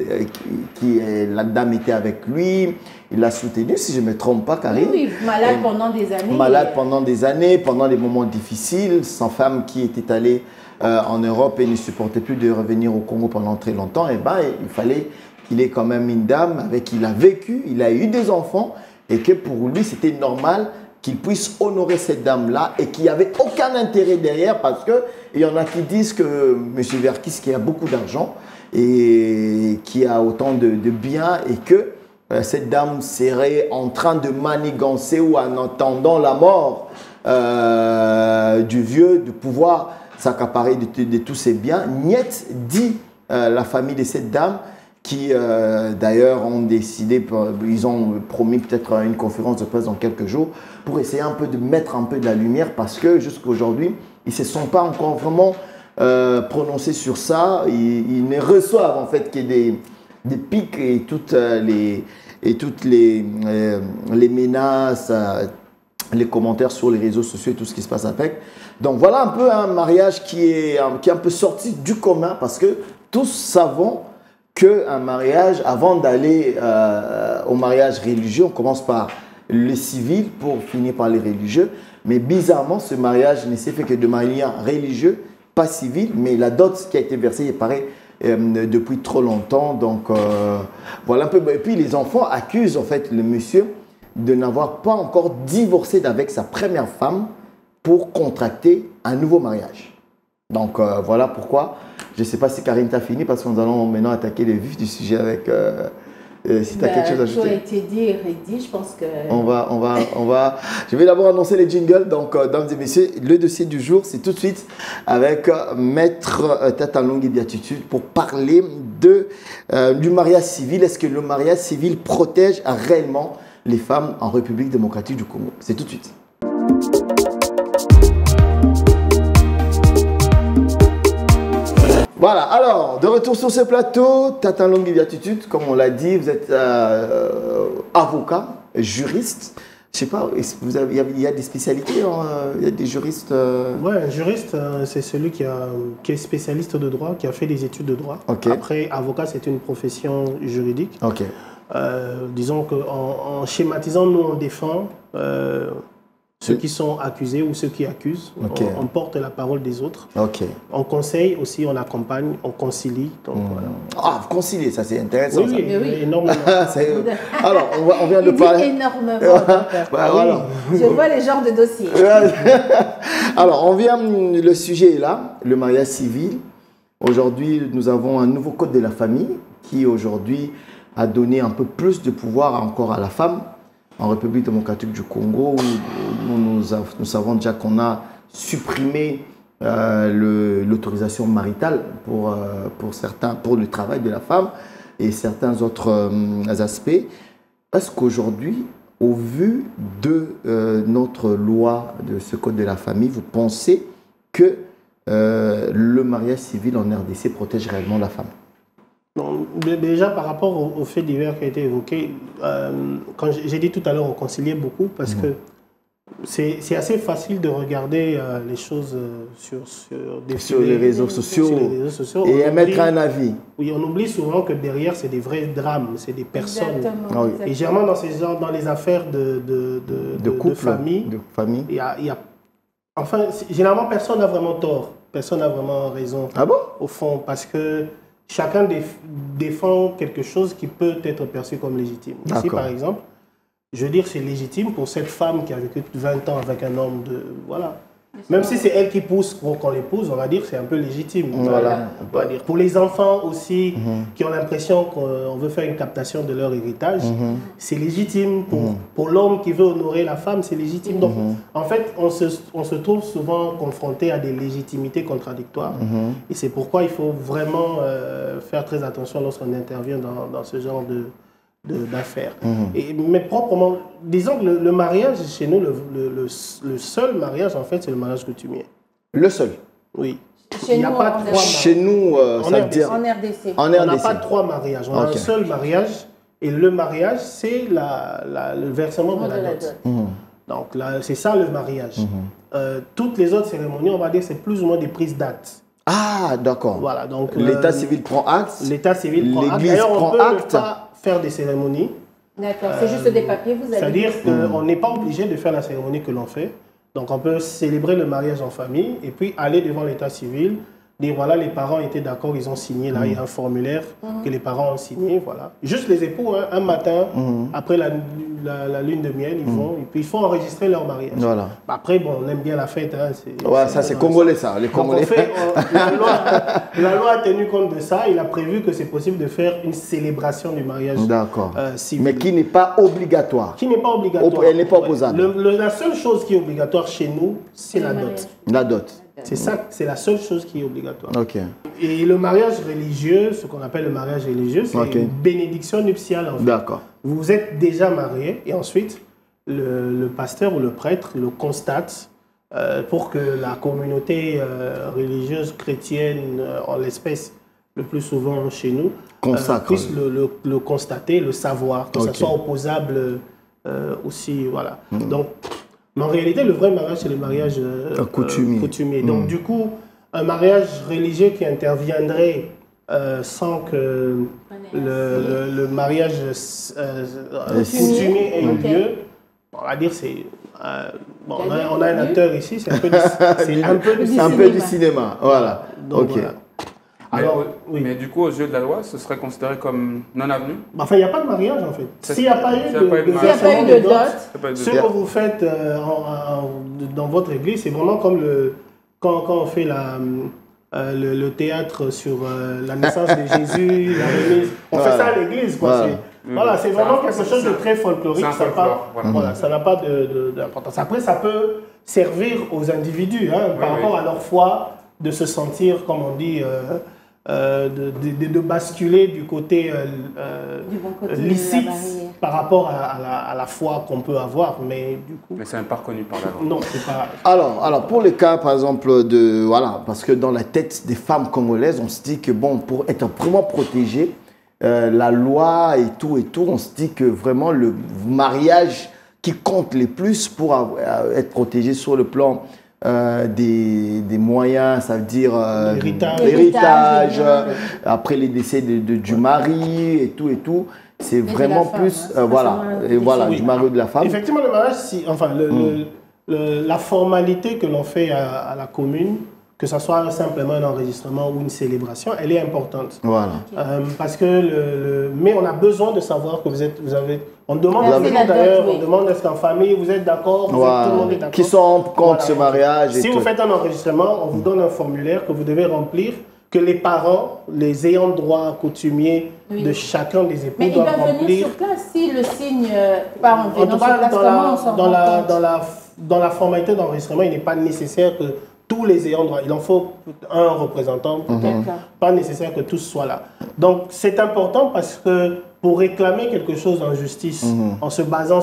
la dame était avec lui, il l'a soutenu, si je ne me trompe pas, Karine. Oui, malade pendant des années. Malade pendant des années, pendant des moments difficiles, sa femme qui était allée en Europe et ne supportait plus de revenir au Congo pendant très longtemps, et ben, il fallait qu'il ait quand même une dame avec qui il a vécu, il a eu des enfants, et que pour lui, c'était normal qu'il puisse honorer cette dame-là et qu'il n'y avait aucun intérêt derrière parce qu'il y en a qui disent que M. Verkis, qui a beaucoup d'argent et qui a autant de biens et que cette dame serait en train de manigancer ou en attendant la mort du vieux de pouvoir s'accaparer de tous ses biens. Niet dit la famille de cette dame qui d'ailleurs ont décidé, ils ont promis peut-être une conférence de presse dans quelques jours pour essayer un peu de mettre un peu de la lumière parce que jusqu'à aujourd'hui, ils ne se sont pas encore vraiment prononcés sur ça. Ils ne reçoivent en fait que des pics et toutes les menaces, les commentaires sur les réseaux sociaux et tout ce qui se passe avec. Donc voilà un peu un mariage qui est un peu sorti du commun parce que tous savons qu'un mariage, avant d'aller au mariage religieux, on commence par le civil pour finir par les religieux. Mais bizarrement, ce mariage ne s'est fait que de manière religieuse, pas civile, mais la dot qui a été versée, il paraît, depuis trop longtemps. Donc voilà un peu. Et puis les enfants accusent en fait le monsieur de n'avoir pas encore divorcé d'avec sa première femme pour contracter un nouveau mariage. Donc voilà pourquoi. Je ne sais pas si Karine t'a fini parce que nous allons maintenant attaquer le vif du sujet avec. Si tu as quelque chose à ajouter. Tout a été dit et redit, je pense que. On va. Je vais d'abord annoncer les jingles. Donc, dames et messieurs, le dossier du jour, c'est tout de suite avec Maître Tatalongi Biatitude pour parler du mariage civil. Est-ce que le mariage civil protège réellement les femmes en République démocratique du Congo? C'est tout de suite. Voilà, alors, de retour sur ce plateau, Tatalongi Biatitude, comme on l'a dit, vous êtes avocat, juriste. Je sais pas, il y a des spécialités, il y a des juristes Oui, un juriste, c'est celui qui est spécialiste de droit, qui a fait des études de droit. Okay. Après, avocat, c'est une profession juridique. Okay. Disons qu'en schématisant, nous, on défend ceux qui sont accusés ou ceux qui accusent. Okay. On porte la parole des autres. Okay. On conseille aussi, on accompagne, on concilie. Donc, voilà. Ah, vous conciliez, ça c'est intéressant. Oui, ça. Oui, énormément. Alors, on vient de parler. Énormément. Voilà. Je vois les genres de dossiers. Alors, le sujet est là, le mariage civil. Aujourd'hui, nous avons un nouveau code de la famille qui aujourd'hui a donné un peu plus de pouvoir encore à la femme. En République démocratique du Congo, où nous savons déjà qu'on a supprimé l'autorisation maritale pour le travail de la femme et certains autres aspects. Est-ce qu'aujourd'hui, au vu de notre loi, de ce code de la famille, vous pensez que le mariage civil en RDC protège réellement la femme? Non, déjà, par rapport au fait divers qui a été évoqué, quand j'ai dit tout à l'heure, on conciliait beaucoup parce que c'est assez facile de regarder les choses sur les réseaux sociaux et émettre un avis. Oui, on oublie souvent que derrière, c'est des vrais drames, c'est des personnes. Exactement, exactement. Et généralement, dans les affaires de couple, de famille, il y a, enfin, généralement, personne n'a vraiment tort, personne n'a vraiment raison. Ah bon? Au fond, parce que chacun défend quelque chose qui peut être perçu comme légitime. Ici, par exemple, je veux dire, c'est légitime pour cette femme qui a vécu 20 ans avec un homme de... Voilà. Même si c'est elle qui pousse pour qu'on l'épouse, on va dire c'est un peu légitime. Voilà. On va dire. Pour les enfants aussi qui ont l'impression qu'on veut faire une captation de leur héritage, c'est légitime. Pour l'homme qui veut honorer la femme, c'est légitime. Donc, en fait, on se trouve souvent confronté à des légitimités contradictoires. Et c'est pourquoi il faut vraiment faire très attention lorsqu'on intervient dans ce genre d'affaires. Mais proprement, disons que le mariage chez nous, le seul mariage en fait, c'est le mariage coutumier. Le seul? Oui. Chez Il n'y a nous, pas en trois mariages. Chez nous, ça veut dire... En RDC. En On n'a RDC. pas trois mariages, on a un seul mariage. Et le mariage, c'est le versement de la dot. Donc là, c'est ça le mariage. Toutes les autres cérémonies, on va dire, c'est plus ou moins des prises d'actes. Ah, d'accord. Voilà, donc l'état civil prend acte. L'état civil prend acte. L'église D'ailleurs, on prend peut acte. ne pas faire des cérémonies. D'accord, c'est juste des papiers, vous allez... C'est-à-dire qu'on n'est pas obligé de faire la cérémonie que l'on fait. Donc on peut célébrer le mariage en famille et puis aller devant l'état civil, dire voilà, les parents étaient d'accord, ils ont signé, là il y a un formulaire que les parents ont signé, voilà. Juste les époux, hein, un matin, après la lune de miel, ils vont, et puis il faut enregistrer leur mariage. Voilà. Après, bon, on aime bien la fête. Hein, Ouais, ça c'est congolais ça, les Donc, Congolais. la loi a tenu compte de ça, il a prévu que c'est possible de faire une célébration du mariage civil. Mais qui n'est pas obligatoire. Qui n'est pas obligatoire. Elle n'est pas opposable. La seule chose qui est obligatoire chez nous, c'est la dot. La dot. C'est ça, c'est la seule chose qui est obligatoire. Ok. Et le mariage religieux, ce qu'on appelle le mariage religieux, c'est une bénédiction nuptiale en fait. D'accord. Vous êtes déjà marié et ensuite le pasteur ou le prêtre le constate pour que la communauté religieuse chrétienne, en l'espèce le plus souvent chez nous, puisse le constater, le savoir, que ça soit opposable aussi. Voilà. Donc, mais en réalité, le vrai mariage, c'est le mariage coutumier. Donc, du coup, un mariage religieux qui interviendrait sans que le mariage coutumier ait eu lieu, on va dire c'est... bon, on a un acteur ici, c'est un peu du cinéma. Voilà. Donc, voilà. Alors, mais du coup, aux yeux de la loi, ce serait considéré comme non avenu? Enfin, il n'y a pas de mariage en fait. S'il n'y a pas eu de dot, ce que vous faites dans votre église, c'est vraiment comme quand on fait le théâtre sur la naissance de Jésus, la remise. On fait ça à l'église. Voilà, c'est vraiment quelque chose de très folklorique. Ça n'a pas d'importance. Après, ça peut servir aux individus par rapport à leur foi, de se sentir, comme on dit, de basculer du côté, licite par rapport à la foi qu'on peut avoir, mais du coup... Mais c'est pas reconnu par la loi. Non, c'est pas... Alors, pour le cas, par exemple, voilà, parce que dans la tête des femmes congolaises, on se dit que, bon, pour être vraiment protégée, la loi et tout, on se dit que vraiment le mariage qui compte le plus pour être protégé sur le plan des moyens, ça veut dire l'héritage, après les décès du mari et tout, c'est vraiment plus du mari ou de la femme. Effectivement, le mariage, la formalité que l'on fait à la commune, que ce soit simplement un enregistrement ou une célébration, elle est importante. Voilà. Parce que mais on a besoin de savoir que vous avez... On demande d'ailleurs, on demande est-ce qu'en famille vous êtes d'accord, tout le monde est d'accord. Qui sont contre ce mariage. Si vous faites un enregistrement, on vous donne un formulaire que vous devez remplir, que les parents, les ayants droit coutumiers de chacun des époux doivent remplir. Mais il va venir sur place si le signe part en venant sur place, comment on s'en rend compte? Dans la formalité d'enregistrement, il n'est pas nécessaire que tous les ayants droit, il en faut un représentant, pas nécessaire que tous soient là. Donc c'est important parce que pour réclamer quelque chose en justice, en se basant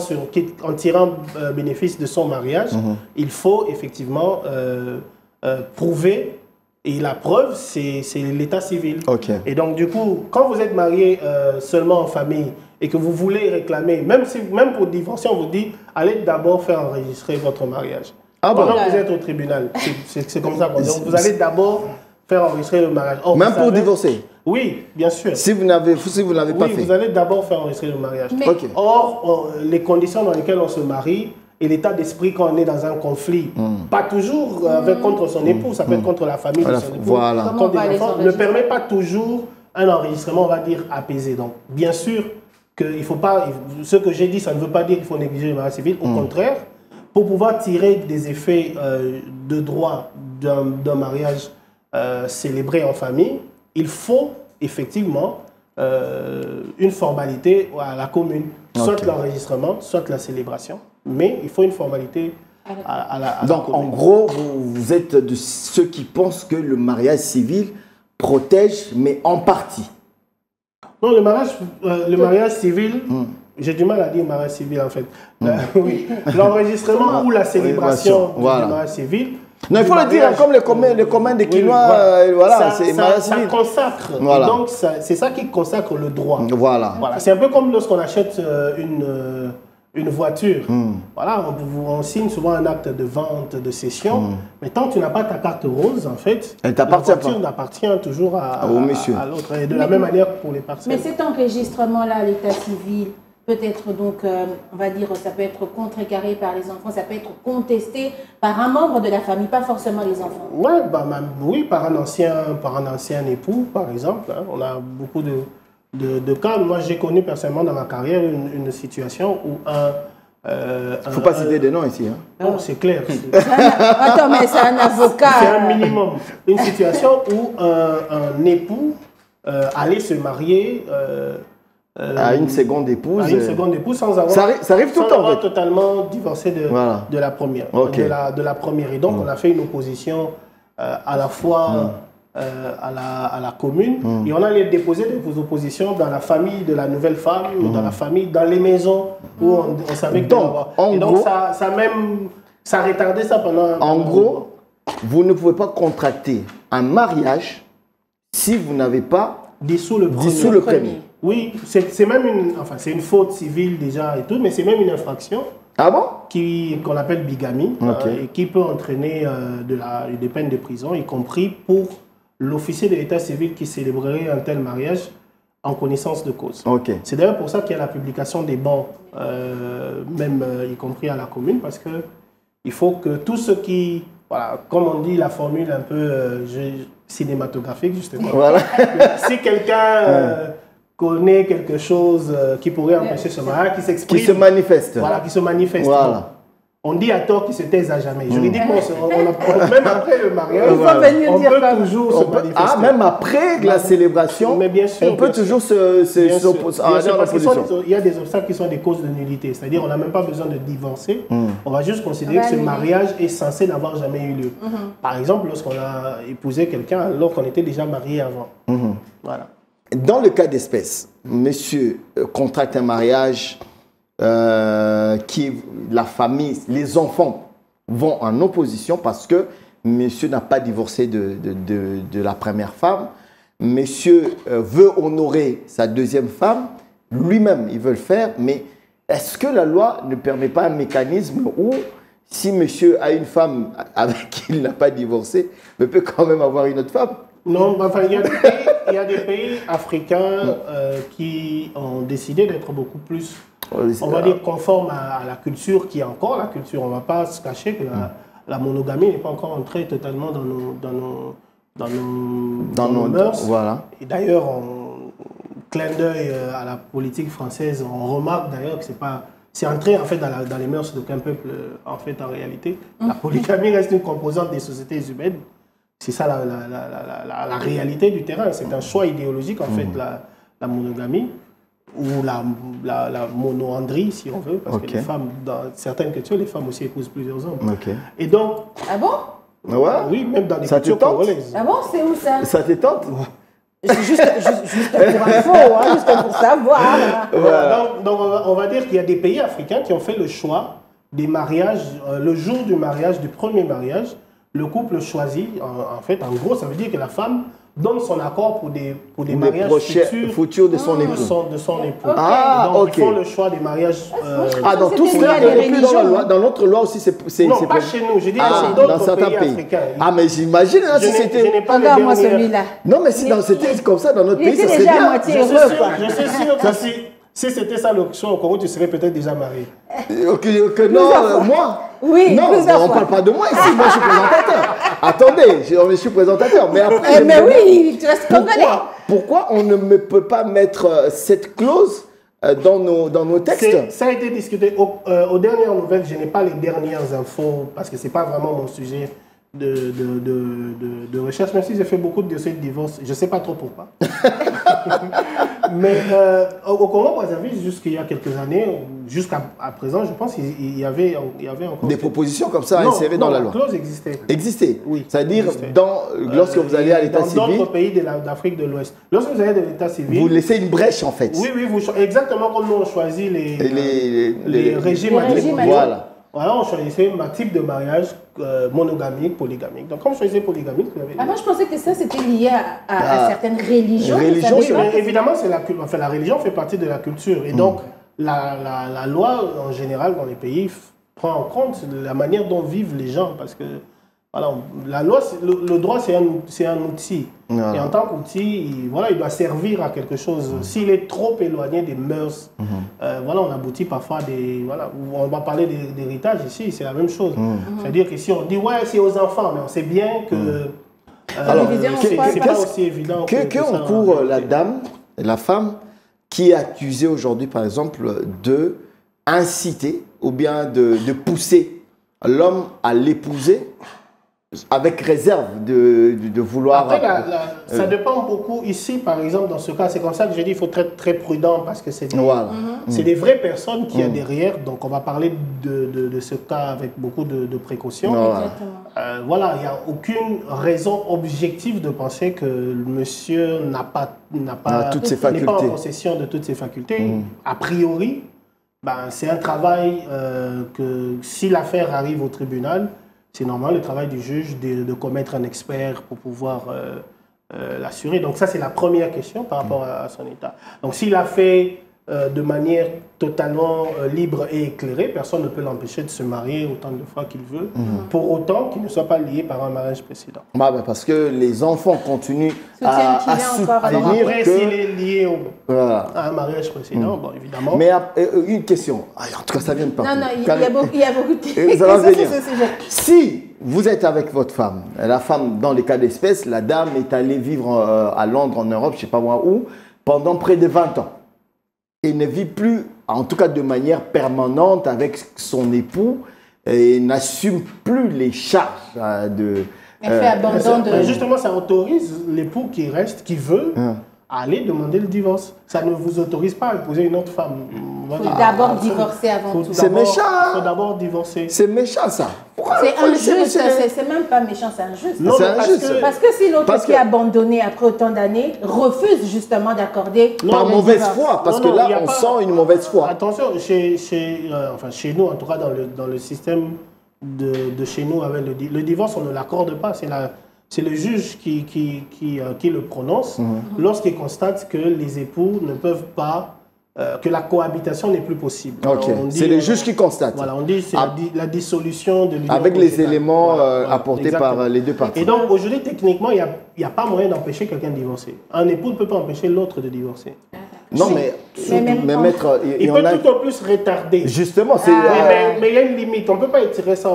en tirant bénéfice de son mariage, il faut effectivement prouver, et la preuve c'est l'état civil. Et donc du coup, quand vous êtes marié seulement en famille et que vous voulez réclamer, même pour divorcer, on vous dit allez d'abord faire enregistrer votre mariage. Pendant que vous êtes au tribunal, c'est comme ça. Donc vous allez d'abord faire enregistrer le mariage. Or, même pour divorcer? Oui, bien sûr. Si vous n'avez pas fait? Oui, vous allez d'abord faire enregistrer le mariage. Or, les conditions dans lesquelles on se marie et l'état d'esprit quand on est dans un conflit, pas toujours contre son époux, ça peut être contre la famille de son époux, contre des enfants, ne permet pas toujours un enregistrement, on va dire, apaisé. Donc, bien sûr, qu'il faut pas, ce que j'ai dit, ça ne veut pas dire qu'il faut négliger le mariage civil, au contraire. pour pouvoir tirer des effets de droit d'un mariage célébré en famille, il faut effectivement une formalité à la commune, soit l'enregistrement, soit la célébration, mais il faut une formalité à la Donc, commune. en gros, vous êtes de ceux qui pensent que le mariage civil protège, mais en partie. Non, le mariage civil, j'ai du mal à dire mariage civil en fait. Oui. L'enregistrement ou la célébration du mariage civil. Non, il faut le dire, comme les communs des Quinois, c'est mariage civil. Ça consacre. Voilà. Et donc, c'est ça qui consacre le droit. Voilà. C'est un peu comme lorsqu'on achète une voiture. Voilà, on signe souvent un acte de vente, de cession. Mais tant que tu n'as pas ta carte rose, en fait, elle la t'appartient voiture n'appartient toujours à l'autre. Et de la même manière pour les parcelles. Mais cet enregistrement-là à l'état civil, peut-être donc, on va dire, ça peut être contrecarré par les enfants, ça peut être contesté par un membre de la famille, pas forcément les enfants. Ouais, oui, par un ancien époux, par exemple. Hein. On a beaucoup de cas. Moi, j'ai connu personnellement dans ma carrière une situation où Il ne faut pas citer des noms ici. Hein. Non, c'est clair. Attends, mais c'est un avocat. C'est un minimum. Une situation où un époux allait se marier à une seconde épouse. À une seconde épouse sans avoir, ça arrive tout le temps. Totalement divorcé de la première. Okay. De la première. Et donc, on a fait une opposition à la fois à la commune et on allait déposer des oppositions dans la famille de la nouvelle femme, dans la famille, dans les maisons où on savait que donc ça retardait ça pendant. En gros, vous ne pouvez pas contracter un mariage si vous n'avez pas dissous le premier. Oui, c'est même une faute civile déjà et tout, mais c'est même une infraction. Ah bon? Qu'on appelle bigamie, et qui peut entraîner des peines de prison, y compris pour l'officier de l'état civil qui célébrerait un tel mariage en connaissance de cause. C'est d'ailleurs pour ça qu'il y a la publication des bans, même y compris à la commune, parce qu'il faut que tous ceux qui, voilà, comme on dit la formule un peu cinématographique justement, si quelqu'un connaît quelque chose qui pourrait empêcher ce mariage, qui s'exprime, qui se manifeste. Voilà, qui se manifeste. Voilà. On dit à tort qu'il se taise à jamais. Juridiquement, même après le mariage, on peut toujours se manifester. Ah, même après la célébration, mais bien sûr, on peut toujours s'opposer. Il y a des obstacles qui sont des causes de nullité. C'est-à-dire, on n'a même pas besoin de divorcer. On va juste considérer que ce mariage est censé n'avoir jamais eu lieu. Par exemple, lorsqu'on a épousé quelqu'un alors qu'on était déjà marié avant. Voilà. Dans le cas d'espèce, monsieur contracte un mariage qui, la famille, les enfants vont en opposition parce que monsieur n'a pas divorcé de la première femme. Monsieur veut honorer sa deuxième femme. Lui-même, il veut le faire. Mais est-ce que la loi ne permet pas un mécanisme où, si monsieur a une femme avec qui il n'a pas divorcé, il peut quand même avoir une autre femme? Non, enfin, il y a des pays africains qui ont décidé d'être beaucoup plus, on va dire, conformes à la culture qui est encore la culture. On ne va pas se cacher que la monogamie n'est pas encore entrée totalement dans nos mœurs. Voilà. Et d'ailleurs, clin d'œil à la politique française, on remarque d'ailleurs que c'est entré en fait dans les mœurs d'aucun peuple en fait en réalité. La polygamie reste une composante des sociétés humaines. C'est ça la réalité du terrain. C'est un choix idéologique, en fait, la monogamie ou la monoandrie, si on veut, parce que les femmes, dans certaines cultures, les femmes aussi épousent plusieurs hommes. Et donc... Ah bon? Ouais. Oui, même dans les cultures congolaises. Ah bon, c'est où ça? Ça t'étente? Juste pour info, hein, juste pour savoir. Voilà. Donc, on va dire qu'il y a des pays africains qui ont fait le choix des mariages, le jour du mariage, du premier mariage, le couple choisit, en fait, en gros, ça veut dire que la femme donne son accord pour des mariages futurs de son époux. De son époux. Ah, donc, ils font le choix des mariages. Dans tout cela, dans notre loi aussi, c'est non, pas chez nous, je dis dans certains pays africains. Ah, mais j'imagine, hein, si c'était... Regarde moi celui-là. Non, mais si c'était comme ça dans notre pays, ça serait bien. Je suis sûr que si c'était ça l'option au Congo, tu serais peut-être déjà marié. Non, moi. Oui, non, on ne parle pas de moi ici. Moi, je suis présentateur. Attendez, je suis présentateur. Mais après, mais oui, tu restes congolais. Pourquoi on ne peut pas mettre cette clause dans nos textes. Ça a été discuté. Aux dernières nouvelles, je n'ai pas les dernières infos parce que ce n'est pas vraiment mon sujet de recherche, même si j'ai fait beaucoup de dossiers de divorce. Je ne sais pas trop pourquoi. Mais au Congo-Brazzaville, jusqu'il y a quelques années, jusqu'à présent, je pense qu'il y avait encore... Des propositions comme ça insérées dans la loi. La clause existait. Existait. Oui. C'est-à-dire, lorsque vous allez à l'état civil... Dans d'autres pays d'Afrique de l'Ouest. Lorsque vous allez de l'état civil... Vous laissez une brèche, en fait. Oui, exactement comme nous, on choisit les régimes. Voilà. Voilà, on choisissait un type de mariage monogamique, polygamique. Donc, comme on choisissait polygamique, vous avez... Moi, je pensais que ça, c'était lié à certaines religions. Évidemment, la religion fait partie de la culture. Et donc, la loi, en général, dans les pays, prend en compte la manière dont vivent les gens. Parce que, voilà, la loi, le droit, c'est un outil. Et en tant qu'outil, il doit servir à quelque chose. S'il est trop éloigné des mœurs, on aboutit parfois à des... Voilà, on va parler d'héritage ici, c'est la même chose. C'est-à-dire qu'ici, on dit, ouais, c'est aux enfants, mais on sait bien que... Alors, c'est pas aussi évident que encourt la femme qui est accusée aujourd'hui, par exemple, de inciter ou bien de pousser l'homme à l'épouser avec réserve de vouloir... Après, ça dépend beaucoup. Ici, par exemple, dans ce cas, c'est comme ça que j'ai dit qu'il faut être très prudent parce que c'est des vraies personnes qu'il y a derrière. Donc, on va parler de ce cas avec beaucoup de précautions. Il n'y a aucune raison objective de penser que le monsieur n'est pas en possession de toutes ses facultés. A priori, c'est un travail que si l'affaire arrive au tribunal, c'est normal, le travail du juge de commettre un expert pour pouvoir l'assurer. Donc ça, c'est la première question par rapport à son état. Donc s'il a fait de manière totalement libre et éclairée, personne ne peut l'empêcher de se marier autant de fois qu'il veut, pour autant qu'il ne soit pas lié par un mariage précédent. Parce que les enfants continuent à soutenir alors après, s'il est lié à un mariage précédent, bon, évidemment... Mais une question, en tout cas ça vient de partout. Non, il y a beaucoup de questions. Ça va venir. Si vous êtes avec votre femme, la femme, dans les cas d'espèce, la dame est allée vivre à Londres, en Europe, je ne sais pas moi où, pendant près de 20 ans. Et ne vit plus, en tout cas de manière permanente, avec son époux et n'assume plus les charges de... Elle fait abandon de... Justement, ça autorise l'époux qui reste, qui veut, à aller demander le divorce. Ça ne vous autorise pas à épouser une autre femme. Il faut d'abord divorcer avant tout. C'est méchant. Il faut d'abord divorcer. C'est méchant, ça. C'est injuste, c'est même pas méchant, c'est injuste. Non, parce que si l'autre qui est abandonné après autant d'années refuse justement d'accorder... Par mauvaise foi, parce que là, on sent une mauvaise foi. Attention, chez nous, en tout cas dans le système de chez nous, avec le divorce, on ne l'accorde pas. C'est le juge qui le prononce lorsqu'il constate que les époux ne peuvent pas... que la cohabitation n'est plus possible. C'est le juge qui constate. Voilà, on dit c'est la dissolution de l'union avec les éléments apportés par les deux parties. Et donc aujourd'hui, techniquement, il n'y a pas moyen d'empêcher quelqu'un de divorcer. Un époux ne peut pas empêcher l'autre de divorcer. Non, mais maître, il peut tout au plus retarder. Justement, c'est... Mais il y a une limite. On ne peut pas étirer ça.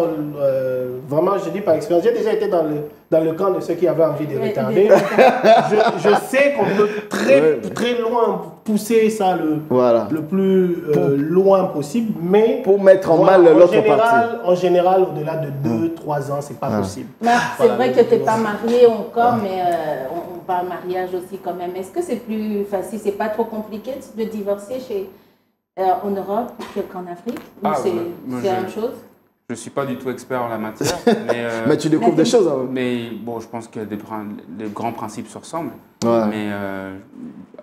Vraiment, je dis par expérience. J'ai déjà été dans le camp de ceux qui avaient envie de retarder. Je sais qu'on peut très loin pousser ça le plus loin possible. Mais pour mettre en mal l'autre partie. En général, au-delà de 2-3 ans, ce n'est pas possible. C'est vrai que tu n'es pas marié encore, mais on parle mariage aussi quand même. Est-ce que c'est plus facile? C'est pas trop compliqué de divorcer en Europe qu'en Afrique? Ou c'est la même chose? Je ne suis pas du tout expert en la matière. Mais tu découvres des choses. Mais bon, je pense que les grands principes se ressemblent. Mais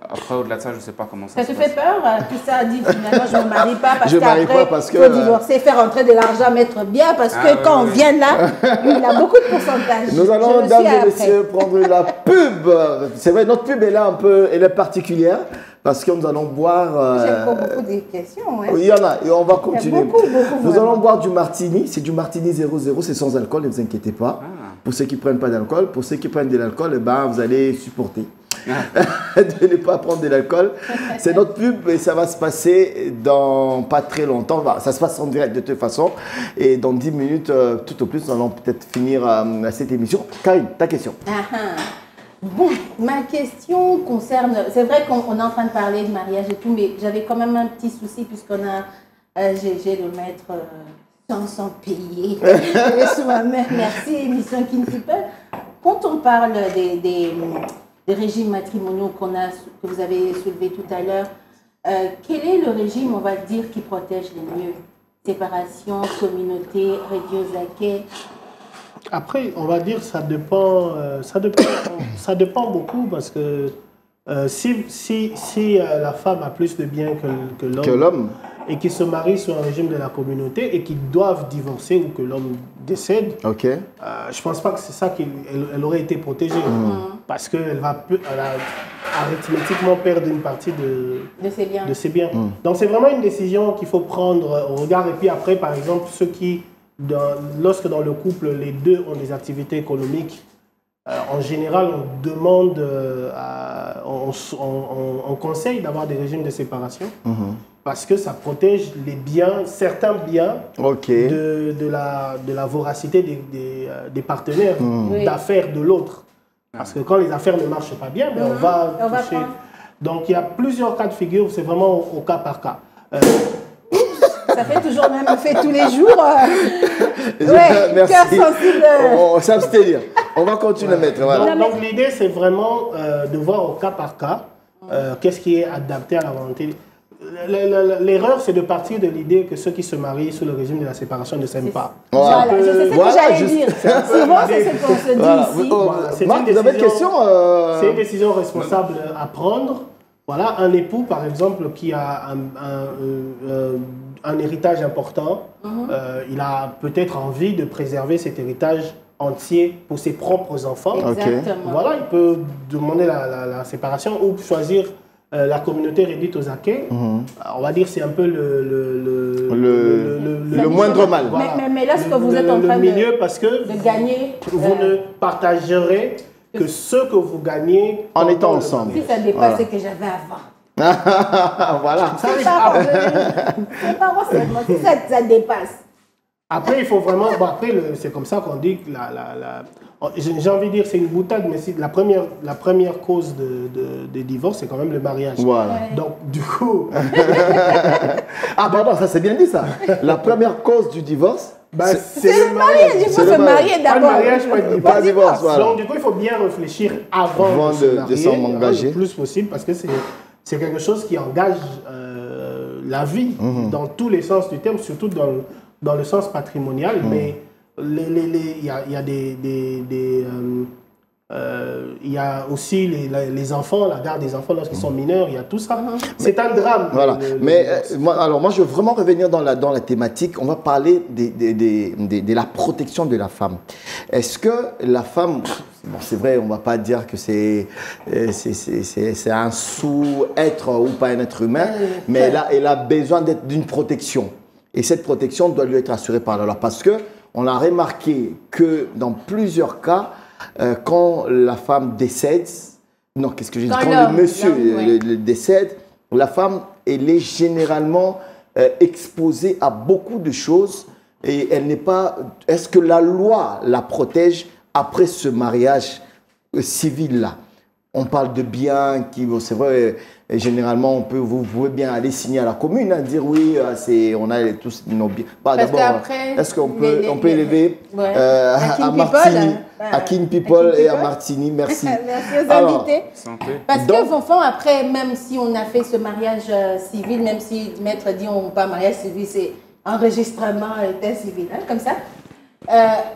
après, au-delà de ça, je ne sais pas comment ça se passe. Ça te fait peur? Tout ça a dit finalement, je ne me marie pas parce qu'après, il faut divorcer, faire rentrer de l'argent, mettre bien, parce que quand on vient là, il a beaucoup de pourcentage. Nous allons, mesdames et messieurs, prendre la pub. C'est vrai, notre pub est là elle est particulière. Parce que nous allons boire... J'ai encore beaucoup de questions. Il y en a, et on va continuer. Beaucoup, nous allons boire du martini. C'est du martini 0,0, c'est sans alcool, ne vous inquiétez pas. Pour ceux qui ne prennent pas d'alcool, pour ceux qui prennent de l'alcool, vous allez supporter de ne pas prendre de l'alcool. C'est notre pub et ça va se passer dans pas très longtemps. Ça se passe en direct de toute façon. Et dans 10 minutes, tout au plus, nous allons peut-être finir cette émission. Karine, ta question. Bon, ma question concerne... C'est vrai qu'on est en train de parler de mariage et tout, mais j'avais quand même un petit souci puisqu'on a... j'ai le maître sans payer soi-même. Merci, émission Kin People. Quand on parle des régimes matrimoniaux que vous avez soulevés tout à l'heure, quel est le régime, on va dire, qui protège les mieux? Séparation, communauté, réduit aux acquets? Après, on va dire ça dépend beaucoup parce que si la femme a plus de biens que l'homme et qu'ils se marient sur un régime de la communauté et qu'ils doivent divorcer ou que l'homme décède, je pense pas que c'est ça qu'elle aurait été protégée parce qu'elle va arithmétiquement perdre une partie de ses biens. Donc c'est vraiment une décision qu'il faut prendre au regard. Et puis après, par exemple, ceux qui lorsque dans le couple, les deux ont des activités économiques, en général, on demande, on conseille d'avoir des régimes de séparation parce que ça protège les biens, certains biens de la voracité des partenaires d'affaires de l'autre. Parce que quand les affaires ne marchent pas bien, on va toucher. Donc il y a plusieurs cas de figure, c'est vraiment au cas par cas. Ça fait toujours le même effet tous les jours. Ouais, cœur sensible. On s'abstenir. On va continuer, maître. Voilà. Donc l'idée, c'est vraiment de voir au cas par cas qu'est-ce qui est adapté à la volonté. L'erreur, c'est de partir de l'idée que ceux qui se marient sous le régime de la séparation ne s'aiment pas. Voilà, je sais ce que j'allais dire. Souvent, c'est ce qu'on se dit ici. Marc, vous avez une question C'est une décision responsable à prendre. Voilà, un époux, par exemple, qui a un héritage important, il a peut-être envie de préserver cet héritage entier pour ses propres enfants. Exactement. Voilà, il peut demander la séparation ou choisir la communauté réduite aux acquets. On va dire c'est un peu le moindre mal. Voilà. Mais là, ce que vous êtes en train de gagner, vous ne partagerez que ce que vous gagnez en étant ensemble. Si ça dépasse ce que j'avais avant. Voilà. C'est pas forcément. Si ça dépasse. Après, il faut vraiment... Bon, après, c'est comme ça qu'on dit que j'ai envie de dire c'est une boutade, mais la première cause de divorce, c'est quand même le mariage. Voilà. Donc, du coup... Ah, pardon, ça c'est bien dit, ça. La première cause du divorce... c'est le mariage. Il faut se marier d'abord. Pas le mariage, pas le divorce. Voilà. Donc, du coup, il faut bien réfléchir avant de s'en engager le plus possible, parce que c'est quelque chose qui engage la vie dans tous les sens du terme, surtout dans le sens patrimonial, mais il y a aussi les enfants, la garde des enfants lorsqu'ils sont mineurs, il y a tout ça. C'est un drame. Voilà. Moi, je veux vraiment revenir dans la thématique. On va parler de la protection de la femme. Est-ce que la femme, bon, c'est vrai, on ne va pas dire que c'est un sous-être ou pas un être humain, mais elle a besoin d'une protection. Et cette protection doit lui être assurée par la loi. Parce qu'on a remarqué que dans plusieurs cas, quand la femme décède, non, qu'est-ce que j'ai dit? Quand le monsieur décède, la femme, elle est généralement exposée à beaucoup de choses et elle n'est pas... Est-ce que la loi la protège après ce mariage civil-là? On parle de biens qui, c'est vrai, généralement, vous pouvez bien aller signer à la commune, dire oui, on a tous nos biens. D'abord, est-ce qu'on peut élever à Martini, à Kin People et à Martini? Merci. Merci aux invités. Parce que, au fond, après, même si on a fait ce mariage civil, même si le maître dit on pas mariage civil, c'est enregistrement état civil, hein, comme ça.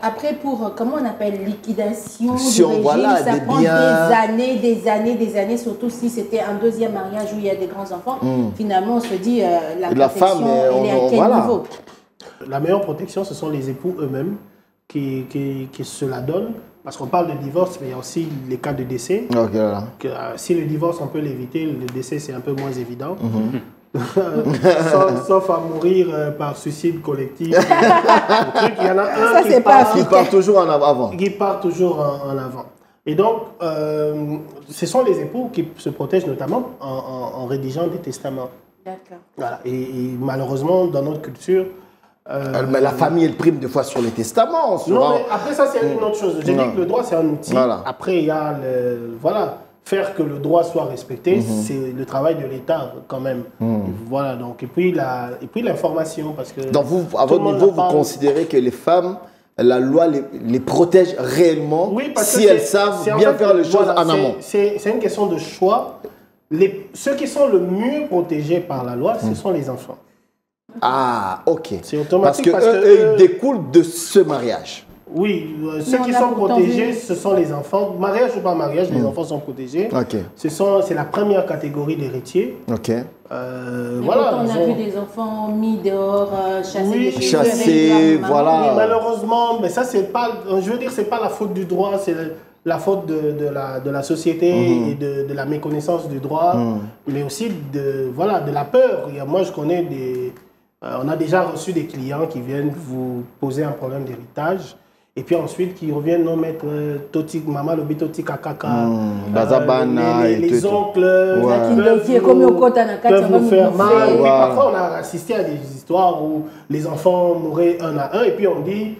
Après, pour, comment on appelle, liquidation du régime, ça prend des années, surtout si c'était un deuxième mariage où il y a des grands-enfants. Finalement, on se dit, la protection, elle est à quel niveau? La meilleure protection, ce sont les époux eux-mêmes qui se la donnent. Parce qu'on parle de divorce, mais il y a aussi les cas de décès. Si le divorce, on peut l'éviter, le décès, c'est un peu moins évident. Sauf à mourir par suicide collectif. Il y en a un qui part toujours en avant. Qui part toujours en avant. Et donc, ce sont les époux qui se protègent notamment en rédigeant des testaments. D'accord. Voilà. Et malheureusement, dans notre culture, Mais la famille, elle prime des fois sur les testaments. Non, mais après ça, c'est une autre chose. J'ai dit que le droit, c'est un outil. Voilà. Après, il y a voilà, faire que le droit soit respecté, c'est le travail de l'État quand même. Voilà, donc, et puis l'information, parce que... Donc, vous, à votre niveau, vous considérez que les femmes, la loi les protège réellement si elles savent bien faire les choses en amont. C'est une question de choix. Ceux qui sont le mieux protégés par la loi, ce sont les enfants. Ah, ok. C'est automatique parce que ils découlent de ce mariage. Oui, ceux qui sont protégés, ce sont les enfants. Mariage ou pas mariage, les enfants sont protégés. Okay. C'est la première catégorie d'héritiers. Ok. Voilà. On a vu des enfants mis dehors, chassés, chassés, voilà. Oui, malheureusement, mais ça c'est pas, je veux dire, c'est pas la faute du droit, c'est la faute de la société et de la méconnaissance du droit, mais aussi de la peur. Moi, je connais on a déjà reçu des clients qui viennent vous poser un problème d'héritage. Et puis ensuite, qui reviennent nous mettre Toti, Maman, le Toti Kakaka, les oncles, peuvent nous faire mal. Et puis parfois, on a assisté à des histoires où les enfants mouraient un à un, et puis on dit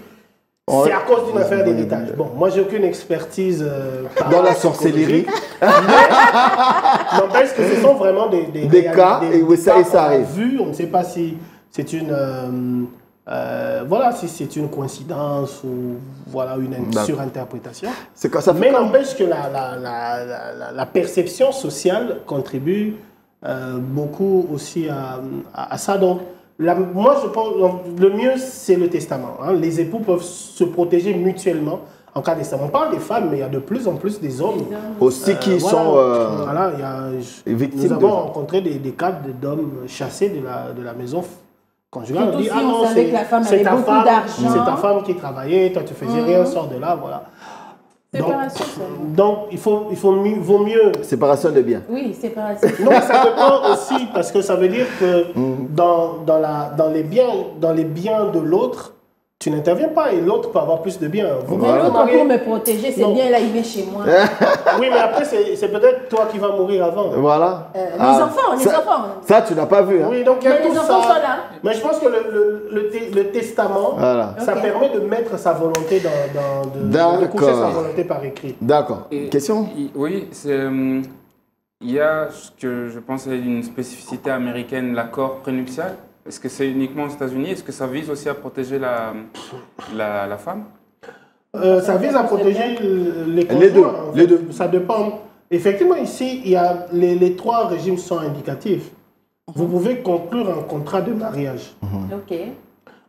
c'est à cause d'une affaire d'héritage. Bon, moi, j'ai aucune expertise dans la sorcellerie. N'empêche que ce sont vraiment des cas, et ça arrive. On ne sait pas si c'est une... voilà, si c'est une coïncidence ou voilà, une surinterprétation. Mais n'empêche que la perception sociale contribue beaucoup aussi à ça. Donc, moi, je pense le mieux, c'est le testament. Hein. Les époux peuvent se protéger mutuellement en cas de testament. On parle des femmes, mais il y a de plus en plus des hommes aussi qui sont victimes. Nous avons rencontré des cas d'hommes chassés de la maison conjugale. On dit, ah non, c'est ta femme qui travaillait, toi tu faisais rien, sors de là, voilà. Donc il vaut mieux... Séparation de biens. Oui, séparation. Non, ça dépend aussi, parce que ça veut dire que dans les biens de l'autre, tu n'interviens pas et l'autre peut avoir plus de biens. Mais l'autre, pour me protéger, c'est bien, là, il vient chez moi. Oui, mais après, c'est peut-être toi qui vas mourir avant. Voilà. Les enfants. Ça, tu n'as pas vu. Hein. Oui, donc il y a tout les enfants ça. sont là. Mais je pense que le testament, ça permet de mettre sa volonté de coucher sa volonté par écrit. D'accord. Question? Oui, il y a ce que je pense est une spécificité américaine, l'accord prénuptial. Est-ce que c'est uniquement aux États-Unis? Est-ce que ça vise aussi à protéger la femme? Ça vise à protéger les conjoints. Les deux. Ça dépend. Effectivement, ici, il y a les trois régimes sont indicatifs. Vous pouvez conclure un contrat de mariage.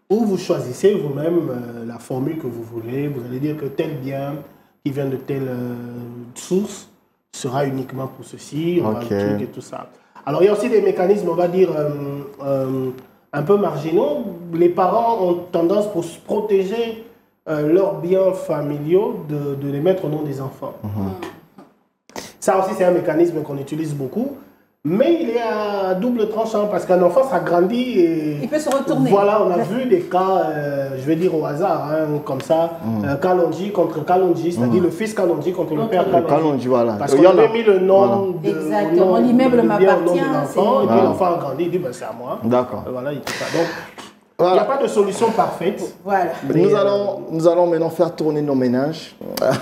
Où vous choisissez vous-même la formule que vous voulez. Vous allez dire que tel bien qui vient de telle source sera uniquement pour ceci, un truc et tout ça. Alors, il y a aussi des mécanismes, on va dire, un peu marginaux. Les parents ont tendance, pour protéger leurs biens familiaux, de les mettre au nom des enfants. Ça aussi, c'est un mécanisme qu'on utilise beaucoup. Mais il est à double tranchant parce qu'un enfant, ça grandit et... Il peut se retourner. Voilà, on a vu des cas, je vais dire au hasard, comme ça, Kalonji contre Kalonji, c'est-à-dire le fils Kalonji contre le père Kalonji. Voilà. Parce qu'on avait mis le nom de... Exactement, l'immeuble m'appartient. Et puis l'enfant a grandi, il dit, ben, c'est à moi. D'accord. Voilà, il tout ça. Donc, il n'y a pas de solution parfaite. Voilà. Nous allons maintenant faire tourner nos ménages.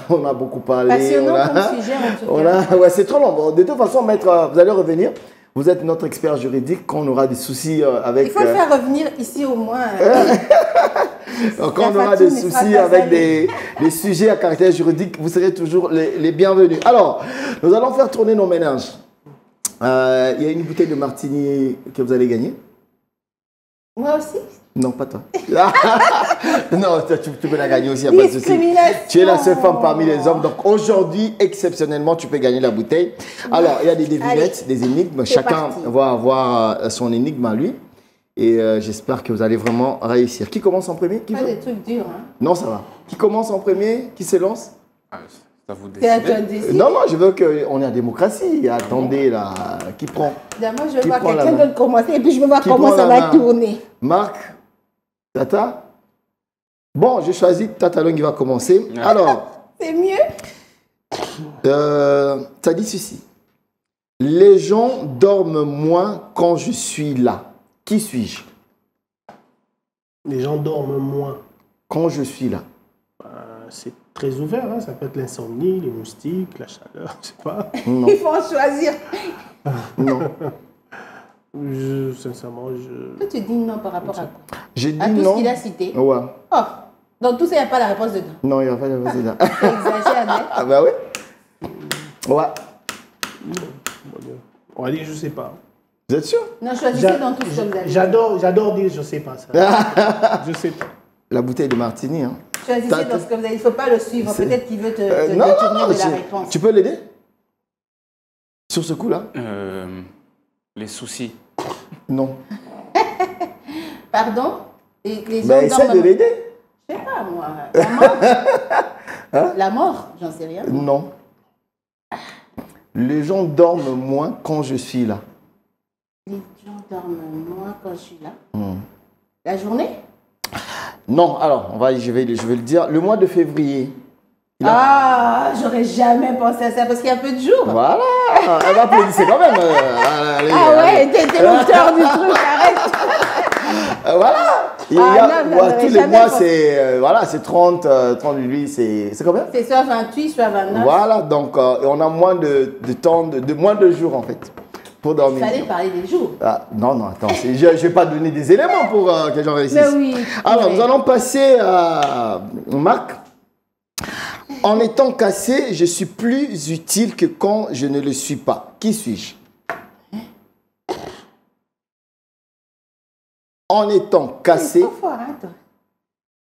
On a beaucoup parlé. Passionnant comme sujet, en tout cas. Ouais, c'est trop long. Bon, de toute façon, maître, vous allez revenir. Vous êtes notre expert juridique. Quand on aura des soucis avec... Il faut le faire revenir ici au moins. Quand on aura des soucis avec des sujets à caractère juridique, vous serez toujours les bienvenus. Alors, nous allons faire tourner nos ménages. Il y a une bouteille de martini que vous allez gagner. Moi aussi? Non, pas toi. Non, tu peux la gagner aussi, il n'y a pas de souci. Tu es la seule femme parmi les hommes. Donc aujourd'hui, exceptionnellement, tu peux gagner la bouteille. Alors, il y a des devinettes, des énigmes. Chacun va avoir son énigme à lui. Et j'espère que vous allez vraiment réussir. Qui commence en premier? Pas des trucs durs. Hein. Non, ça va. Qui commence en premier? Qui se lance? Ça vous décide. Non, je veux qu'on ait la démocratie. Attendez, là. Qui prend? Moi, je vais voir quelqu'un d'autre commencer et puis je vais voir comment ça va tourner. Marc? Tata? Bon, j'ai choisi Tata Long qui va commencer. Alors. C'est mieux. Ça dit ceci. Les gens dorment moins quand je suis là. Qui suis-je? Les gens dorment moins. Quand je suis là. C'est très ouvert, hein. Ça peut être l'insomnie, les moustiques, la chaleur, je sais pas. Non. Il faut en choisir. Non. Sincèrement, Toi, tu dis non par rapport à quoi? J'ai dit À tout non. ce qu'il a cité. Ouais. Oh, dans tout ça, il n'y a pas la réponse dedans. Non, il n'y a pas de réponse là. Tu exagères, mais... Ah bah oui. Ouais. on va dire je sais pas. Vous êtes sûr? Non, choisissez dans tout ce que vous avez. J'adore dire je sais pas ça. Je sais pas. La bouteille de martini, hein. Choisissez dans ce que vous avez. Il ne faut pas le suivre. Peut-être qu'il veut te non, détourner non, de la réponse. Tu peux l'aider? Sur ce coup-là? Les soucis. Non. Pardon? Les gens Mais essaie dorment- de l'aider. Je sais pas, moi. La mort? Hein? La mort? J'en sais rien. Non. Les gens dorment moins quand je suis là. Les gens dorment moins quand je suis là. Hmm. La journée? Non, alors, je vais le dire. Le mois de février. Ah, j'aurais jamais pensé à ça parce qu'il y a peu de jours. Voilà. Elle va applaudisser quand même. Allez, Ah ouais, allez. t'es l'auteur du truc, arrête. Voilà. Il y Ah a, non, ouais, j'aurais tous les jamais mois, pensé. c'est voilà, c'est 30, 38, c'est combien? C'est soit 28, soit 29. Voilà, donc on a moins de temps, moins de jours en fait, pour Il dormir. fallait parler des jours. Ah, non, attends, je ne vais pas donner des éléments pour que les gens réussissent. Mais oui. Alors, oui. nous allons passer à Marc. En étant cassé, je suis plus utile que quand je ne le suis pas. Qui suis-je? En étant cassé, C'est trop fort, hein, toi.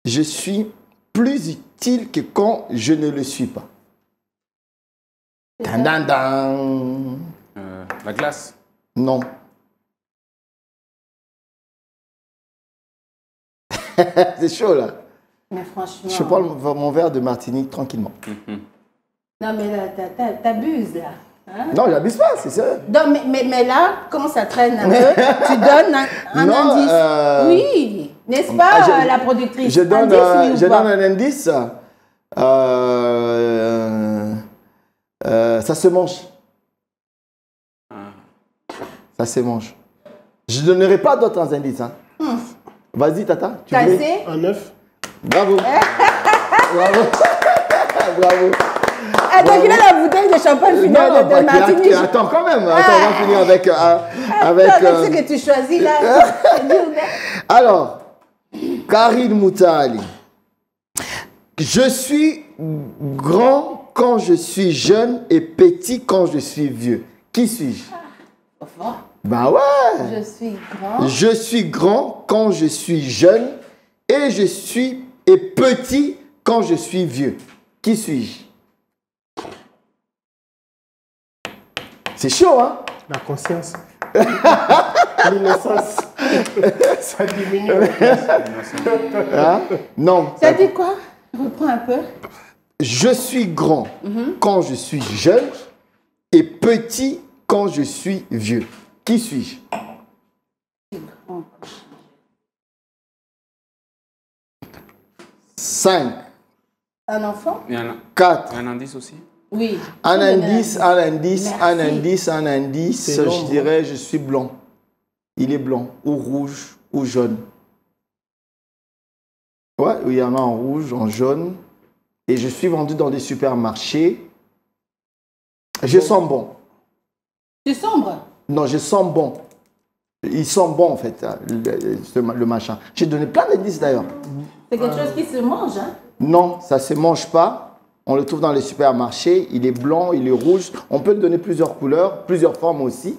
je suis plus utile que quand je ne le suis pas. C'est ça. Dan, dan, dan. La glace. Non. C'est chaud là. Mais franchement. Je prends mon verre de Martinique tranquillement. Non, mais là, t'abuses, là. Hein? Non, j'abuse pas, c'est sérieux. Non, mais là, comment ça traîne un peu, tu donnes un Non, indice. Oui, n'est-ce pas, la productrice? Je donne, Indice, oui ou je pas? donne un indice. Ça se mange. Ça se mange. Je ne donnerai pas d'autres indices. Hein. Vas-y, Tata. Tu voulais? Cassé? Un œuf. Bravo. Bravo. Bravo. Attends, il a la bouteille de champagne finale de Martinique. Attends, quand même. Attends, on va finir avec... avec ce que tu choisis là. Alors, Karine Moutali. Je suis grand quand je suis jeune et petit quand je suis vieux. Qui suis-je? Bah ouais. Je suis grand. Je suis grand quand je suis jeune et petit quand je suis vieux. Qui suis-je? C'est chaud, hein? La conscience. L'innocence. Ça diminue. Hein? Non. Ça dit quoi? Reprends un peu. Je suis grand quand je suis jeune et petit quand je suis vieux. Qui suis-je? 5, Un enfant? Il y en a 4. un indice aussi. Oui. Un indice, un indice, Merci. un indice, un indice. C'est long, Je dirais, je suis blanc. Il est blanc, ou rouge, ou jaune. Ouais, il y en a en rouge, en jaune. Et je suis vendu dans des supermarchés. Je sens bon. Tu sombres? Non, je sens bon. Il sent bon, en fait, hein, le machin. J'ai donné plein d'indices, d'ailleurs. C'est quelque chose qui se mange, hein? Non, ça ne se mange pas. On le trouve dans les supermarchés. Il est blanc, il est rouge. On peut le donner plusieurs couleurs, plusieurs formes aussi.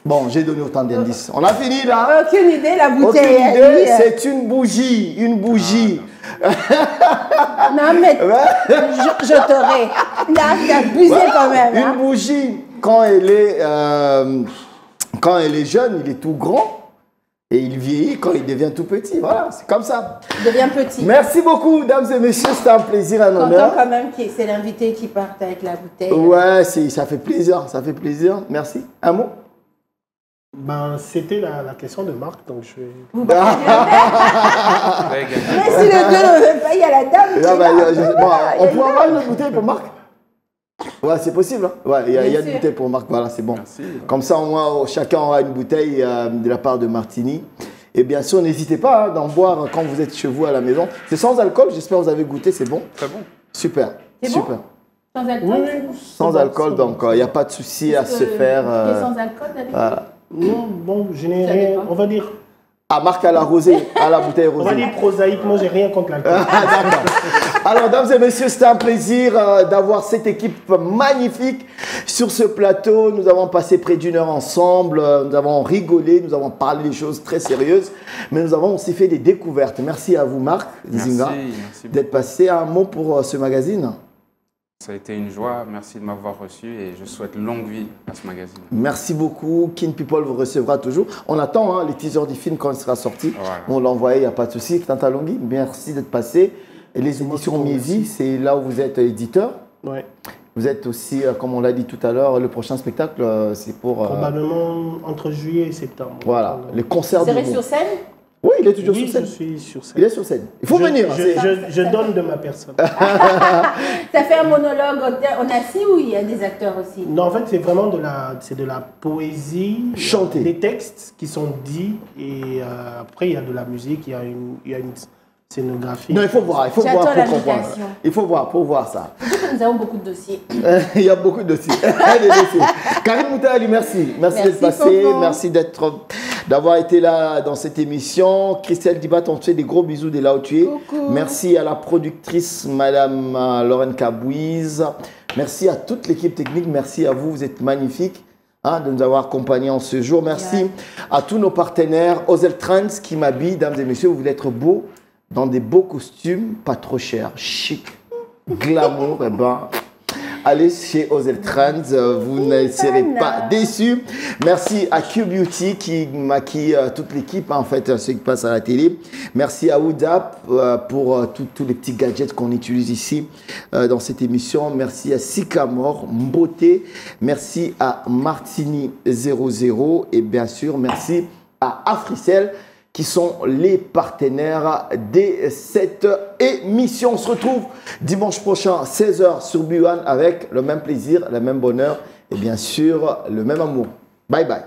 Bon, j'ai donné autant d'indices. On a fini, là? Aucune idée, la Aucune bouteille. idée, c'est une bougie. Une bougie. Non, mais je t'aurais. Là, t'as abusé Voilà, quand même. une Hein? bougie, quand elle est jeune, il est tout grand. Et il vieillit quand il devient tout petit. Voilà, c'est comme ça. Il devient petit. Merci beaucoup, dames et messieurs. C'était un plaisir, un Content honneur. quand même que c'est l'invité qui parte avec la bouteille. Ouais, ça fait plaisir. Ça fait plaisir. Merci. Un mot? Ben, c'était la question de Marc, donc je vais... Vous partez bien. Vous avez gagné. Mais si le deux ne veut pas, il y a la dame qui est là. Bon, on pourra avoir une autre bouteille pour Marc? Ouais, c'est possible. Hein. Ouais, il y a Bien une sûr. bouteille pour Marc, voilà, c'est bon. Merci. Comme ça, au moins, chacun aura une bouteille de la part de Martini. Et bien sûr, n'hésitez pas d'en boire quand vous êtes chez vous à la maison. C'est sans alcool, j'espère que vous avez goûté, c'est bon? Très bon. Super, C'est bon? super. Sans alcool? Oui, c'est bon. oui. Sans alcool, donc il n'y a pas de souci à se faire. Et sans alcool, d'habitude? Voilà. Non, bon, je n'ai Ça rien. dépend. On va dire. Ah, Marc à la rosée, à la bouteille On va rosée. dire prosaïquement, j'ai rien contre l'alcool. Ah, d'accord. Alors, dames et messieurs, c'était un plaisir d'avoir cette équipe magnifique sur ce plateau. Nous avons passé près d'1 heure ensemble. Nous avons rigolé, nous avons parlé des choses très sérieuses. Mais nous avons aussi fait des découvertes. Merci à vous, Marc Nzinga, Merci d'être passé. Un mot pour ce magazine. Ça a été une joie. Merci de m'avoir reçu et je souhaite longue vie à ce magazine. Merci beaucoup. Kin People vous recevra toujours. On attend les teasers du film quand il sera sorti. Voilà. On l'envoie, il n'y a pas de souci. Tanta Longhi, merci d'être passé. Et les éditions Miesi, c'est là où vous êtes éditeur. Ouais. Vous êtes aussi, comme on l'a dit tout à l'heure, le prochain spectacle, c'est pour... Probablement entre juillet et septembre. voilà, les concerts Vous du serez monde. sur scène? Oui, il est toujours Oui, sur scène. je suis sur scène. Il est sur scène. Il faut venir. hein, Je donne de ma personne. Ça fait un monologue en assis ou il y a des acteurs aussi? Non, en fait, c'est vraiment de la poésie. Chantée. Des textes qui sont dits. Et après, il y a de la musique, il y a une scénographie. Non, il faut voir pour J'attends comprendre. l'invitation. Il faut voir pour voir ça. Surtout que nous avons beaucoup de dossiers. Il y a beaucoup de dossiers. Des dossiers. Karim Moutali, merci. Merci d'être passé. Fofo. Merci d'avoir été là dans cette émission. Christelle Dibat, on te fait des gros bisous de là où tu es. Coucou. Merci à la productrice, Madame Lorraine Cabouise. Merci à toute l'équipe technique. Merci à vous. Vous êtes magnifiques de nous avoir accompagnés en ce jour. Merci à tous nos partenaires. Ozel Trends qui m'habillent. Mesdames et messieurs, vous voulez être beaux dans des beaux costumes, pas trop chers, chic, glamour, eh ben, allez chez Ozel Trends, vous ne serez pas déçus. Merci à Q-Beauty qui maquille toute l'équipe, en fait, ceux qui passent à la télé. Merci à Oudap pour tous les petits gadgets qu'on utilise ici dans cette émission. Merci à Sycamore, Beauté. Merci à Martini00 et bien sûr, merci à Africell, qui sont les partenaires de cette émission. On se retrouve dimanche prochain, 16h sur B1 avec le même plaisir, le même bonheur et bien sûr le même amour. Bye bye.